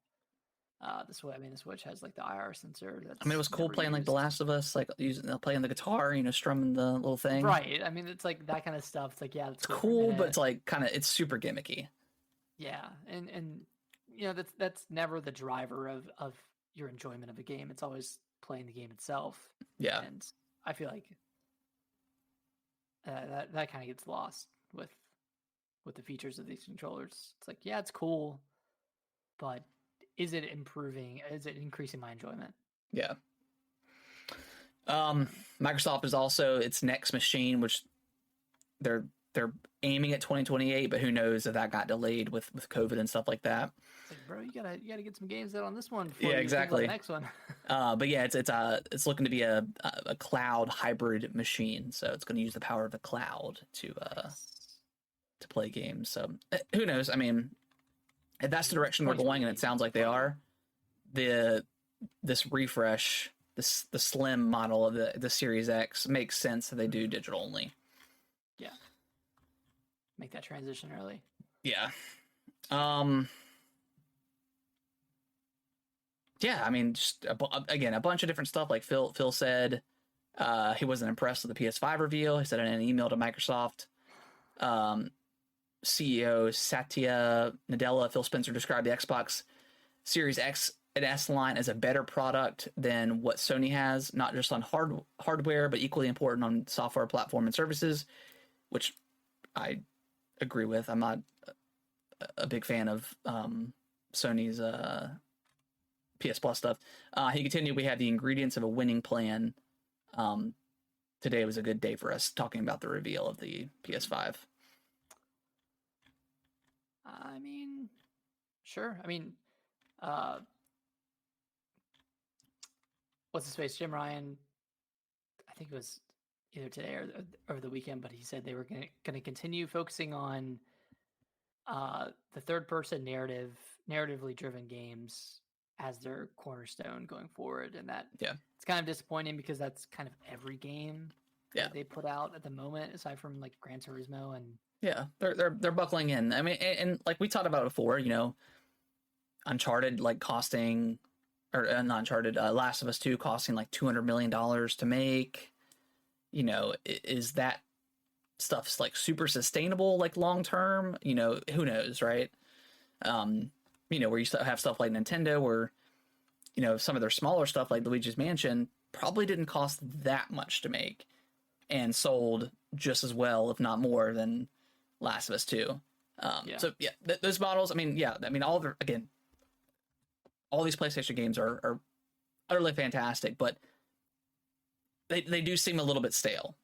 The Switch has like the IR sensor. I mean, it was cool playing like The Last of Us, like playing the guitar, strumming the little thing. Right. I mean, it's like that kind of stuff. It's like, yeah, it's cool, but it's like it's super gimmicky. Yeah, and that's never the driver of your enjoyment of a game. It's always playing the game itself. Yeah, and I feel like that kind of gets lost with the features of these controllers. It's like, yeah, it's cool, but is it improving? Is it increasing my enjoyment? Yeah. Microsoft is also its next machine, which they're aiming at 2028, but who knows if that got delayed with COVID and stuff like that. It's like, bro, you gotta get some games out on this one. Yeah, exactly. The next one. But yeah, it's looking to be a cloud hybrid machine, so it's going to use the power of the cloud to play games. So who knows? I mean, if that's the direction we're going, and it sounds like they are, this refresh, the slim model of the Series X makes sense that they do digital only. Yeah. Make that transition early. Yeah. Yeah, I mean, just again, a bunch of different stuff. Like Phil said, he wasn't impressed with the PS5 reveal. He said in an email to Microsoft. CEO Satya Nadella, Phil Spencer, described the Xbox Series X and S line as a better product than what Sony has, not just on hardware, but equally important on software, platform, and services, which I agree with. I'm not a big fan of Sony's PS Plus stuff. He continued, we have the ingredients of a winning plan. Today was a good day for us talking about the reveal of the PS5. I mean, sure. I mean, what's his face? Jim Ryan, I think it was either today or over the weekend, but he said they were going to continue focusing on the third person narratively driven games as their cornerstone going forward. And that it's kind of disappointing because that's kind of every game that they put out at the moment, aside from like Gran Turismo and they're buckling in. I mean, and like we talked about before, Uncharted like costing, or not Uncharted, Last of Us 2 costing like $200 million to make. Is that stuff's like super sustainable, like long term, who knows, right? Where you have stuff like Nintendo, where some of their smaller stuff like Luigi's Mansion probably didn't cost that much to make and sold just as well, if not more, than Last of Us 2. So yeah, those models. I mean, all these PlayStation games are utterly fantastic, but they do seem a little bit stale,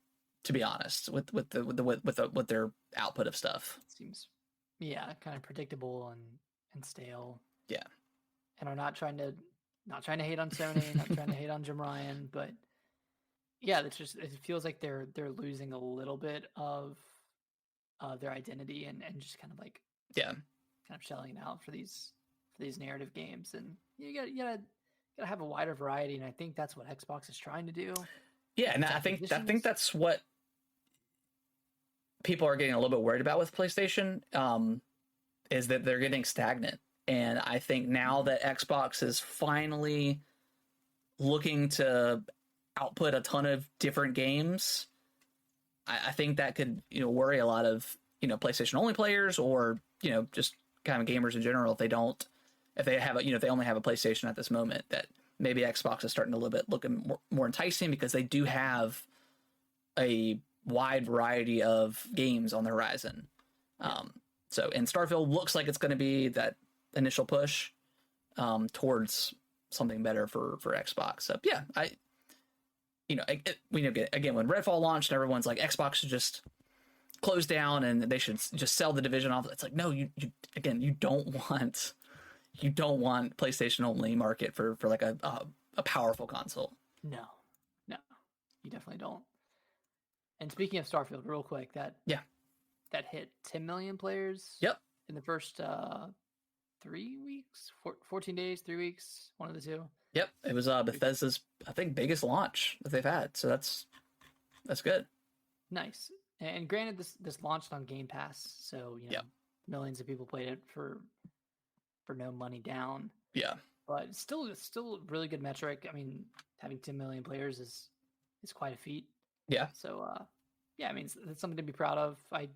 to be honest, with their output of stuff. It seems, kind of predictable and stale. Yeah, and I'm not trying to hate on Sony, not trying to hate on Jim Ryan, but yeah, it feels like they're losing a little bit of their identity and just kind of like kind of shelling it out for these narrative games, and you gotta have a wider variety, and I think that's what Xbox is trying to do. Yeah, and I think that's what people are getting a little bit worried about with PlayStation, is that they're getting stagnant. And I think now that Xbox is finally looking to output a ton of different games, I think that could, worry a lot of, PlayStation only players, or, just kind of gamers in general, if they only have a PlayStation at this moment, that maybe Xbox is starting to looking more enticing, because they do have a wide variety of games on the horizon. And Starfield looks like it's going to be that initial push towards something better for Xbox. So yeah, again, when Redfall launched, everyone's like, Xbox should just close down and they should just sell the division off. It's like, no, you don't want PlayStation only market for like a powerful console. No, you definitely don't. And speaking of Starfield, real quick, that hit 10 million players. Yep. In the first 3 weeks, 14 days, 3 weeks, one of the two. Yep, it was Bethesda's, I think, biggest launch that they've had. So that's good. Nice. And granted, this launched on Game Pass, so millions of people played it for no money down. Yeah, but it's still a really good metric. I mean, having 10 million players is quite a feat. Yeah. So I mean, it's something to be proud of. I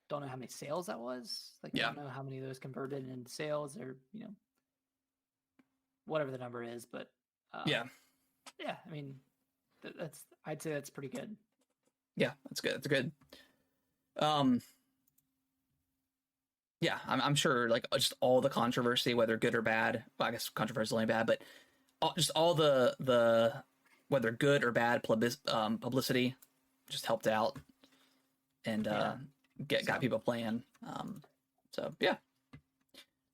don't know how many sales that was. I don't know how many of those converted into sales, or whatever the number is. But I mean, I'd say that's pretty good. Yeah, that's good. That's good. Yeah, I'm sure, like, just all the controversy, whether good or bad. Well, I guess controversy is only bad, but all the whether good or bad publicity just helped out and got people playing. So yeah.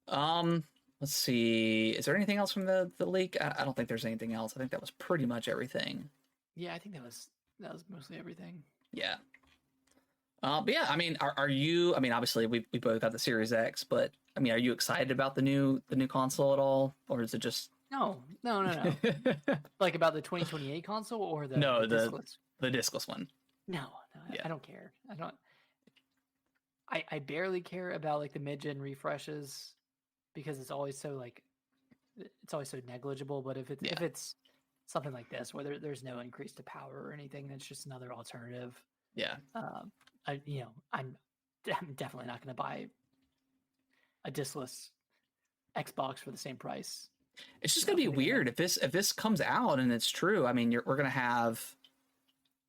Let's see. Is there anything else from the leak? I don't think there's anything else. I think that was pretty much everything. Yeah, I think that was mostly everything. Yeah. But yeah, I mean, are you? I mean, obviously we both got the Series X, but I mean, are you excited about the new console at all, or is it just no? Like about the 2028 console or the discless? The discless one. No, I don't care. I barely care about like the mid-gen refreshes, because it's always so negligible. But if it's something like this where there's no increase to power or anything, that's just another alternative. Yeah. I'm definitely not going to buy a discless Xbox for the same price. It's just going to be weird if this comes out and it's true. I mean, we're going to have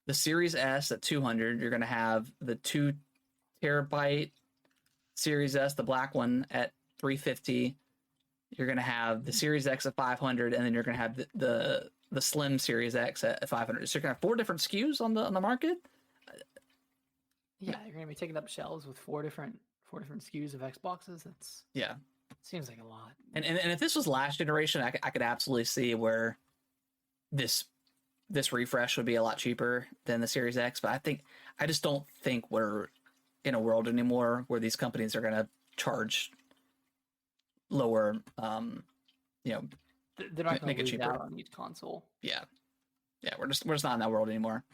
the Series S at 200. You're going to have the 2 terabyte Series S, the black one, at 350. You're going to have the Series X at 500, and then you're going to have the slim Series X at 500. So you're going to have 4 different SKUs on the market. Yeah, you're going to be taking up shelves with 4 different SKUs of Xboxes. That's seems like a lot. And if this was last generation, I could absolutely see where this refresh would be a lot cheaper than the Series X. But I just don't think we're in a world anymore where these companies are going to charge lower. They're not going to lose out on each console. Yeah, we're just not in that world anymore.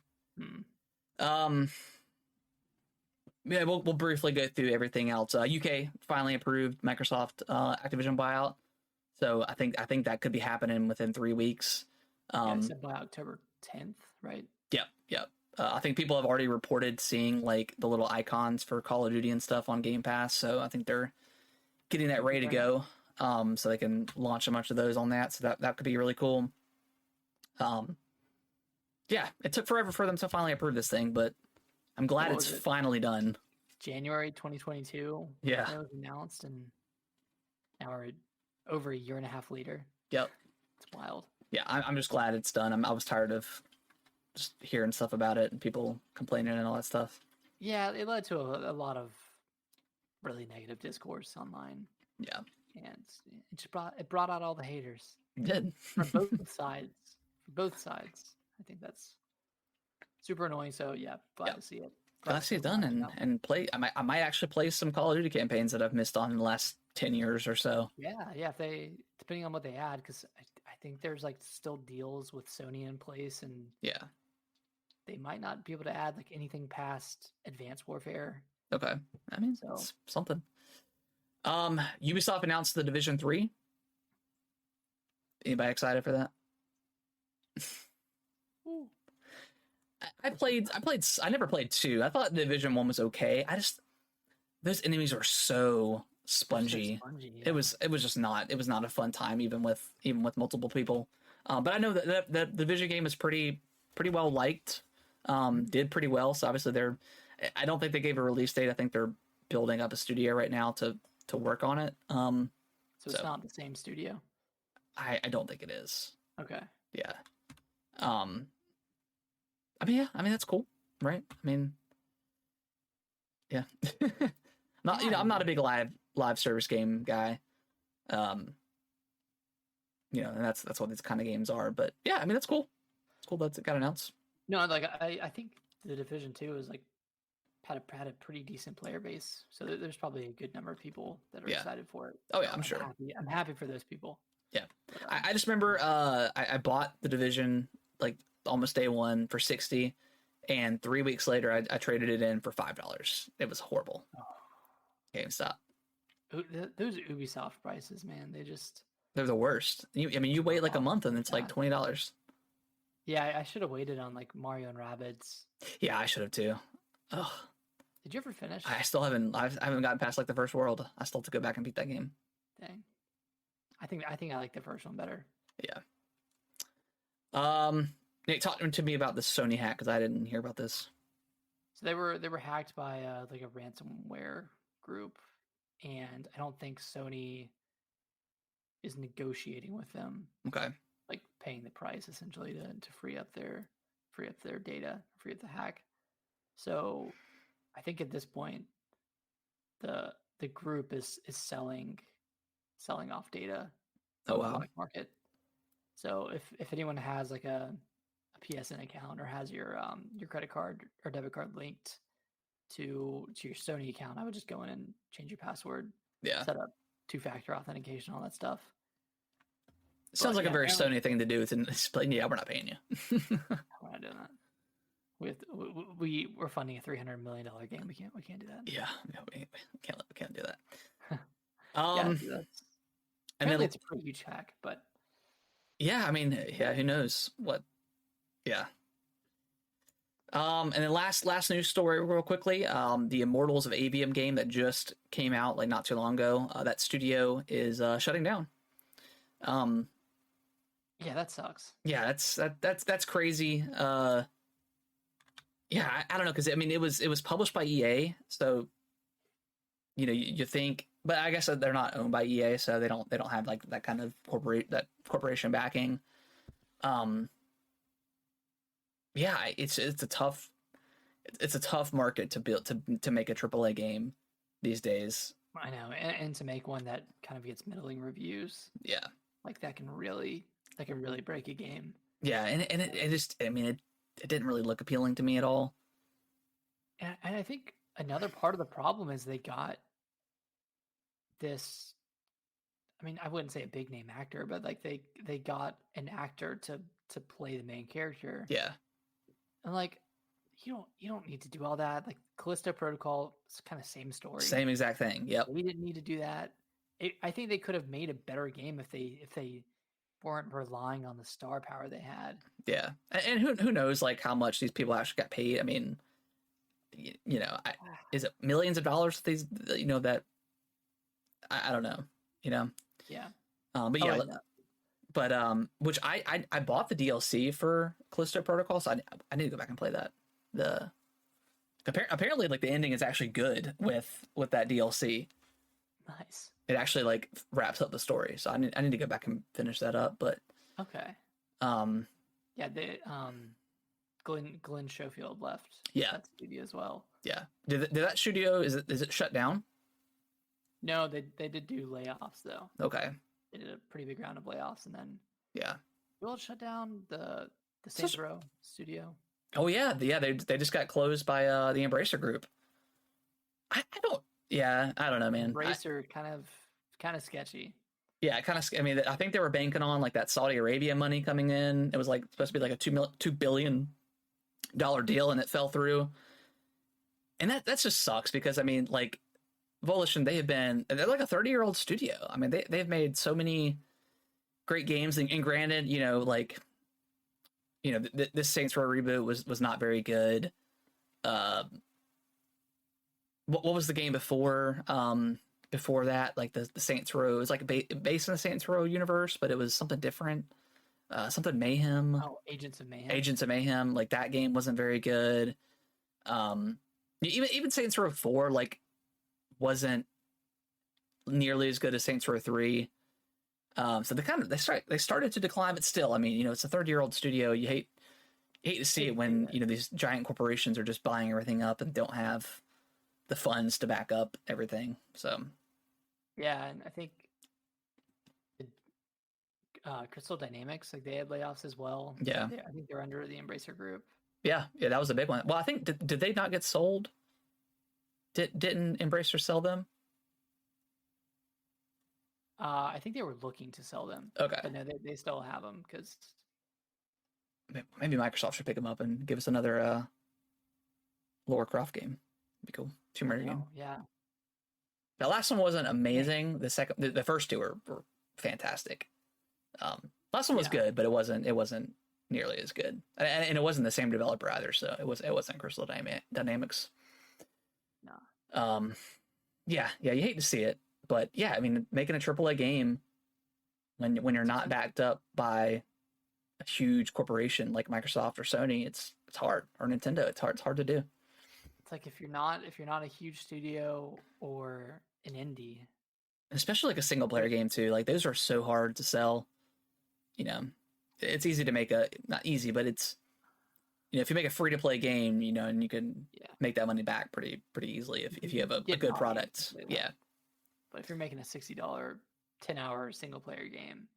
Yeah, we'll briefly go through everything else. UK finally approved Microsoft Activision buyout, so I think that could be happening within 3 weeks. Said by October 10th, right? Yep. I think people have already reported seeing like the little icons for Call of Duty and stuff on Game Pass, so I think they're getting that ready to go. So they can launch a bunch of those on that. So that could be really cool. Yeah, it took forever for them to finally approve this thing, but I'm glad it's finally done. January 2022. Yeah, it was announced, and now we're over a year and a half later. Yep, it's wild. Yeah, I'm just glad it's done. I was tired of just hearing stuff about it and people complaining and all that stuff. Yeah, it led to a lot of really negative discourse online. Yeah, and it brought out all the haters. It did. From both sides. For both sides. I think that's super annoying. So yeah, glad to see it. Glad to see it done and play. I might actually play some Call of Duty campaigns that I've missed on in the last 10 years or so. Yeah. If they, depending on what they add, because I think there's like still deals with Sony in place, and yeah, they might not be able to add like anything past Advanced Warfare. Okay, I mean, so it's something. Ubisoft announced The Division 3. Anybody excited for that? I never played 2. I thought Division 1 was okay. Those enemies were so spongy. Yeah. It was just not. It was not a fun time even with multiple people. But I know that the Division game is pretty well liked. Did pretty well. So obviously I don't think they gave a release date. I think they're building up a studio right now to work on it. So it's not the same studio? I don't think it is. Okay. Yeah. I mean, that's cool, right? I mean, yeah. I'm not a big live service game guy. And that's what these kind of games are. But yeah, I mean, that's cool. It's cool that it got announced. No, like I think the Division 2 is like had a pretty decent player base, so there's probably a good number of people that are excited for it. Oh yeah, I'm sure. I'm happy for those people. Yeah, I just remember I bought the Division like almost day one for $60, and 3 weeks later I traded it in for $5. It was horrible. GameStop. Those Ubisoft prices, man, they're the worst. You wait like a month and it's like $20. Yeah, I should have waited on like Mario and Rabbids. Yeah, I should have too. Ugh. Did you ever finish? I still haven't. I haven't gotten past like the first world. I still have to go back and beat that game. Dang. I think I like the first one better. Yeah. Nate, talk to me about this Sony hack because I didn't hear about this. So they were hacked by like a ransomware group, and I don't think Sony is negotiating with them. Okay. Like paying the price essentially to free up their data, free up the hack. So I think at this point the group is selling off data on the black market. So if anyone has like a PSN account or has your credit card or debit card linked to your Sony account, I would just go in and change your password. Yeah. Set up 2-factor authentication, all that stuff. Sounds like a very Sony thing to do. To explain, yeah, we're not paying you. We're not doing that. We're funding a $300 million game. We can't do that. Yeah, we can't do that. And then it's a pretty huge hack, but yeah, I mean, yeah, who knows what? Yeah. And then last news story, real quickly. The Immortals of Avium game that just came out like not too long ago. That studio is shutting down. Yeah, that sucks. Yeah, that's crazy. Yeah, I don't know, because I mean it was published by EA, so you think, but I guess they're not owned by EA, so they don't have like that kind of corporation backing. Yeah, it's a tough market to build to make a AAA game these days. I know, and to make one that kind of gets middling reviews. Yeah, like that can really break a game. Yeah, and it just, I mean, it didn't really look appealing to me at all. And I think another part of the problem is they got this, I mean, I wouldn't say a big name actor, but like they got an actor to play the main character. Yeah. And like you don't need to do all that. Like Callisto Protocol, it's kind of same story. Same exact thing. Yep. We didn't need to do that. I think they could have made a better game if they weren't relying on the star power they had. Yeah, and who knows like how much these people actually got paid? I mean, is it millions of dollars? These, that I don't know. Yeah. But Oh, yeah, and, which I bought the DLC for Callisto Protocol, so I need to go back and play that. Apparently like the ending is actually good with that DLC. nice. It actually like wraps up the story, so I need to go back and finish that up. But Okay. um Yeah, Glenn Schofield left yeah, that studio as well. yeah. Did that studio, is it shut down? No, they did do layoffs though. Okay. They did a pretty big round of layoffs, and then Yeah. will it shut down the So- Saints Row studio? Oh yeah, they just got closed by the Embracer Group. I don't. Yeah, I don't know, man. Embracer kind of sketchy. Yeah, kind of. I mean, I think they were banking on like that Saudi Arabia money coming in. It was like supposed to be like a $2 billion deal, and it fell through. And that just sucks because I mean, like Volition, they're like a 30-year-old studio. I mean, they've made so many great games, and granted, this Saints Row reboot was not very good. What was the game before? Before that, like the Saints Row, it was like based in the Saints Row universe, but it was something different. Something Mayhem. Oh, Agents of Mayhem. Agents of Mayhem. Like that game wasn't very good. Even Saints Row 4 like wasn't nearly as good as Saints Row 3. So they started to decline, but still, I mean, it's a 30-year-old studio. You hate to see it when these giant corporations are just buying everything up and don't have the funds to back up everything. So yeah, and I think Crystal Dynamics, like they had layoffs as well. Yeah. I think they're under the Embracer Group. yeah, that was a big one. Well, I think did they not get sold? Didn't Embracer sell them? I think they were looking to sell them. Okay. But no, they still have them because Maybe Microsoft should pick them up and give us another Lara Croft game. Be cool. Tomb Raider game. Yeah. The last one wasn't amazing. The first two were fantastic. Last one was good, but it wasn't nearly as good, and it wasn't the same developer either. So it wasn't Crystal Dynamics. No. Yeah, you hate to see it, but yeah, I mean, making a AAA game when you're not backed up by a huge corporation like Microsoft or Sony, it's hard, or Nintendo, it's hard to do. It's like if you're not a huge studio or an indie, especially like a single player game too. Like those are so hard to sell. It's easy to make not easy, but it's if you make a free to play game, and you can make that money back pretty easily if you have a good product. Yeah. But if you're making a $60 10-hour single player game,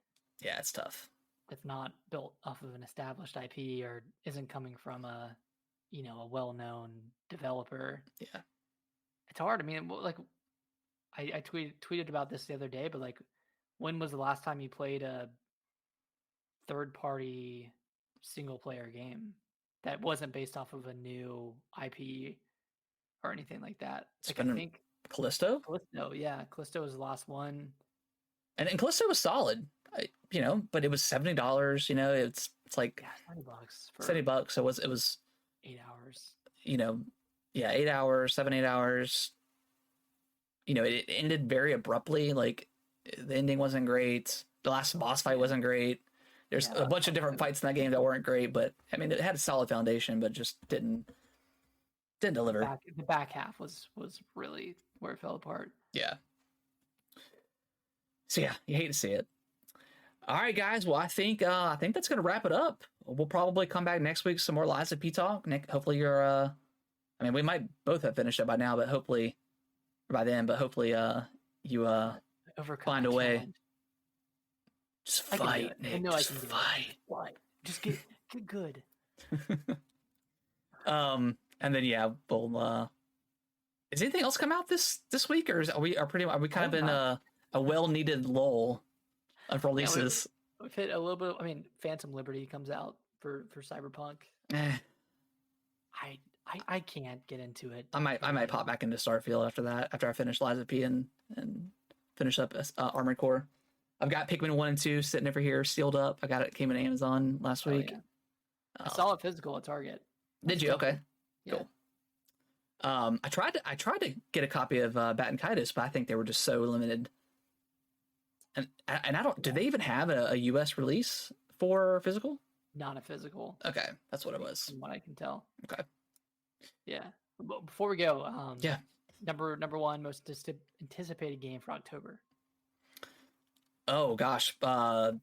yeah, it's tough. That's not built off of an established IP or isn't coming from a well-known developer. Yeah. It's hard. I mean, like I tweeted about this the other day, but like when was the last time you played a third-party single-player game that wasn't based off of a new IP or anything like that? Like, I think Callisto? Yeah. Callisto was the last one. And Callisto was solid, but it was $70, it's like $70. So it was 8 hours. 8 hours, 7-8 hours. It ended very abruptly. Like the ending wasn't great. The last boss fight wasn't great. There's a bunch of different fights in that game that weren't great, but I mean, it had a solid foundation, but just didn't deliver. The back half was really where it fell apart. Yeah. So yeah, you hate to see it. All right, guys. Well, I think that's gonna wrap it up. We'll probably come back next week some more Lies of P Talk. Nick, hopefully you're I mean, we might both have finished it by now, but hopefully you find a way. Just fight, Nick. Just fight. Just get good. And then we'll. Is anything else come out this week, or are we kind of in a well-needed lull of releases? We've hit a little bit. I mean, Phantom Liberty comes out for Cyberpunk. I can't get into it. I might pop back into Starfield after that. After I finish Lies of P and finish up Armored Core. I've got Pikmin 1 and 2 sitting over here sealed up. I got it, came in Amazon last week. Yeah. I saw it physical at Target. Did you? Okay. Yeah. Cool. I tried to get a copy of Bat, but I think they were just so limited. And I don't. Do they even have a U.S. release for physical? Not a physical. Okay, that's what it was. From what I can tell. Okay. Yeah. But before we go, yeah. Number one most anticipated game for October. Oh gosh, probably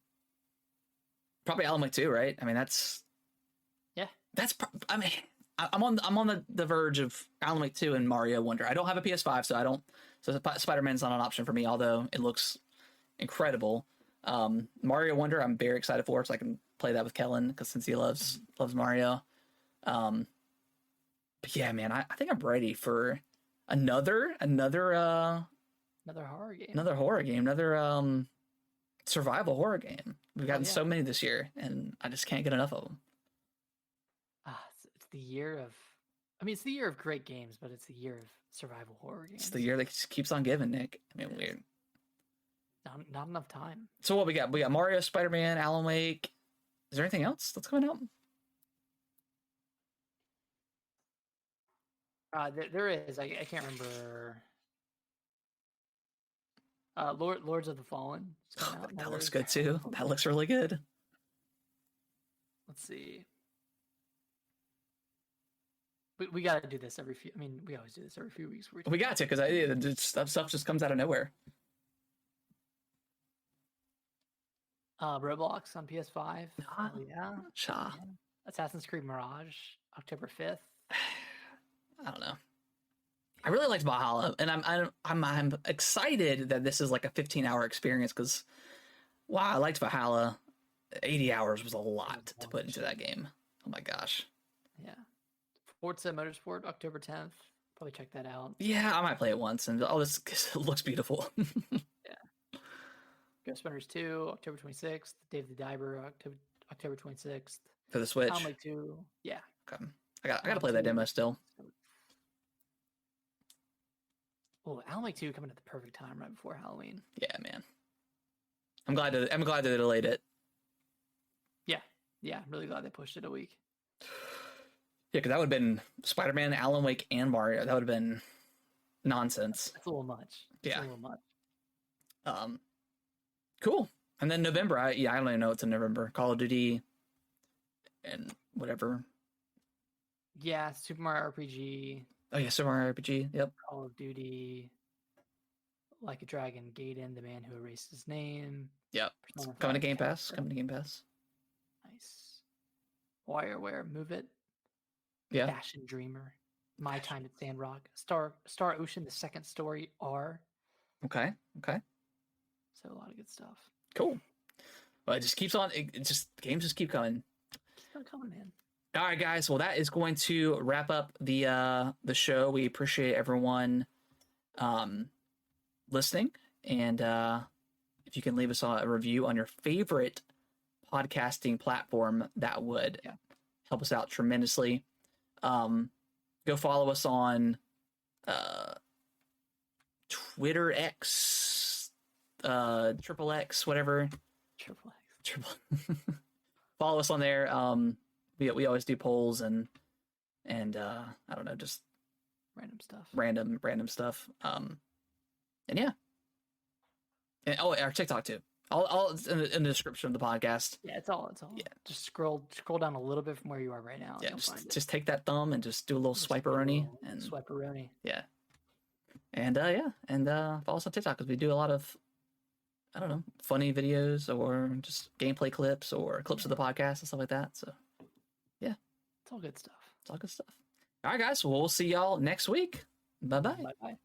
Alan Wake 2, right? I mean, that's I mean, I'm on the verge of Alan Wake 2 and Mario Wonder. I don't have a PS5, so Spider-Man's not an option for me, although it looks incredible. Mario Wonder, I'm very excited for, so I can play that with Kellen, because since he loves Mario. But yeah, man, I think I'm ready for another horror game. Another horror game, another survival horror game. We've gotten so many this year, and I just can't get enough of them. It's the year of, it's the year of great games, but it's the year of survival horror games. It's the year that just keeps on giving, Nick. I mean, weird. Not enough time. So what we got? We got Mario, Spider-Man, Alan Wake. Is there anything else that's coming out? There is. I can't remember. Lords of the Fallen. That looks good too. That looks really good. Let's see. We got to do this every few. We always do this every few weeks. We got to, because stuff just comes out of nowhere. Roblox on PS5. Oh, yeah. Assassin's Creed Mirage, October 5th. I don't know. I really liked Valhalla, and I'm excited that this is like a 15-hour experience, because wow, I liked Valhalla. 80 hours was a lot to put into that game. Oh my gosh. Yeah. Forza Motorsport, October 10th. Probably check that out. Yeah, I might play it once, and this looks beautiful. Yeah. Ghost Runners 2, October 26th. Dave the Diver, October 26th. For the Switch. Alan Wake 2. Yeah. Okay. I gotta play that demo still. Oh, Alan Wake 2 coming at the perfect time right before Halloween. Yeah, man. I'm glad that they delayed it. Yeah, I'm really glad they pushed it a week. Yeah, because that would have been Spider-Man, Alan Wake, and Mario. That would have been nonsense. That's a little much. Yeah. A little much. Cool. And then November, I don't even know what's in November. Call of Duty and whatever. Yeah, Super Mario RPG. Oh yeah, Super Mario RPG. Yep. Call of Duty. Like a Dragon, Gaiden, the man who erased his name. Yep. Coming to Game Pass. Nice. WireWare, Move It. Yeah. Fashion Dreamer. My Time at Sandrock. Star Ocean, the second story, R. Okay. So a lot of good stuff. Cool. Well, it just keeps on. Games just keep coming. Keep on coming, man. All right, guys. Well, that is going to wrap up the show. We appreciate everyone listening, and if you can leave us a review on your favorite podcasting platform, that would help us out tremendously. Go follow us on Twitter X, Triple X, whatever. Triple. Follow us on there. We always do polls and I don't know, just random stuff. And yeah. And our TikTok too. All in the description of the podcast. Yeah, it's all. Yeah. Just scroll down a little bit from where you are right now. Yeah, just take that thumb and just do a little swiperoni and swiperoni. Yeah. And follow us on TikTok, because we do a lot of, I don't know, funny videos or just gameplay clips or clips of the podcast and stuff like that. So yeah. It's all good stuff. All right, guys. Well, we'll see y'all next week. Bye-bye. Bye-bye.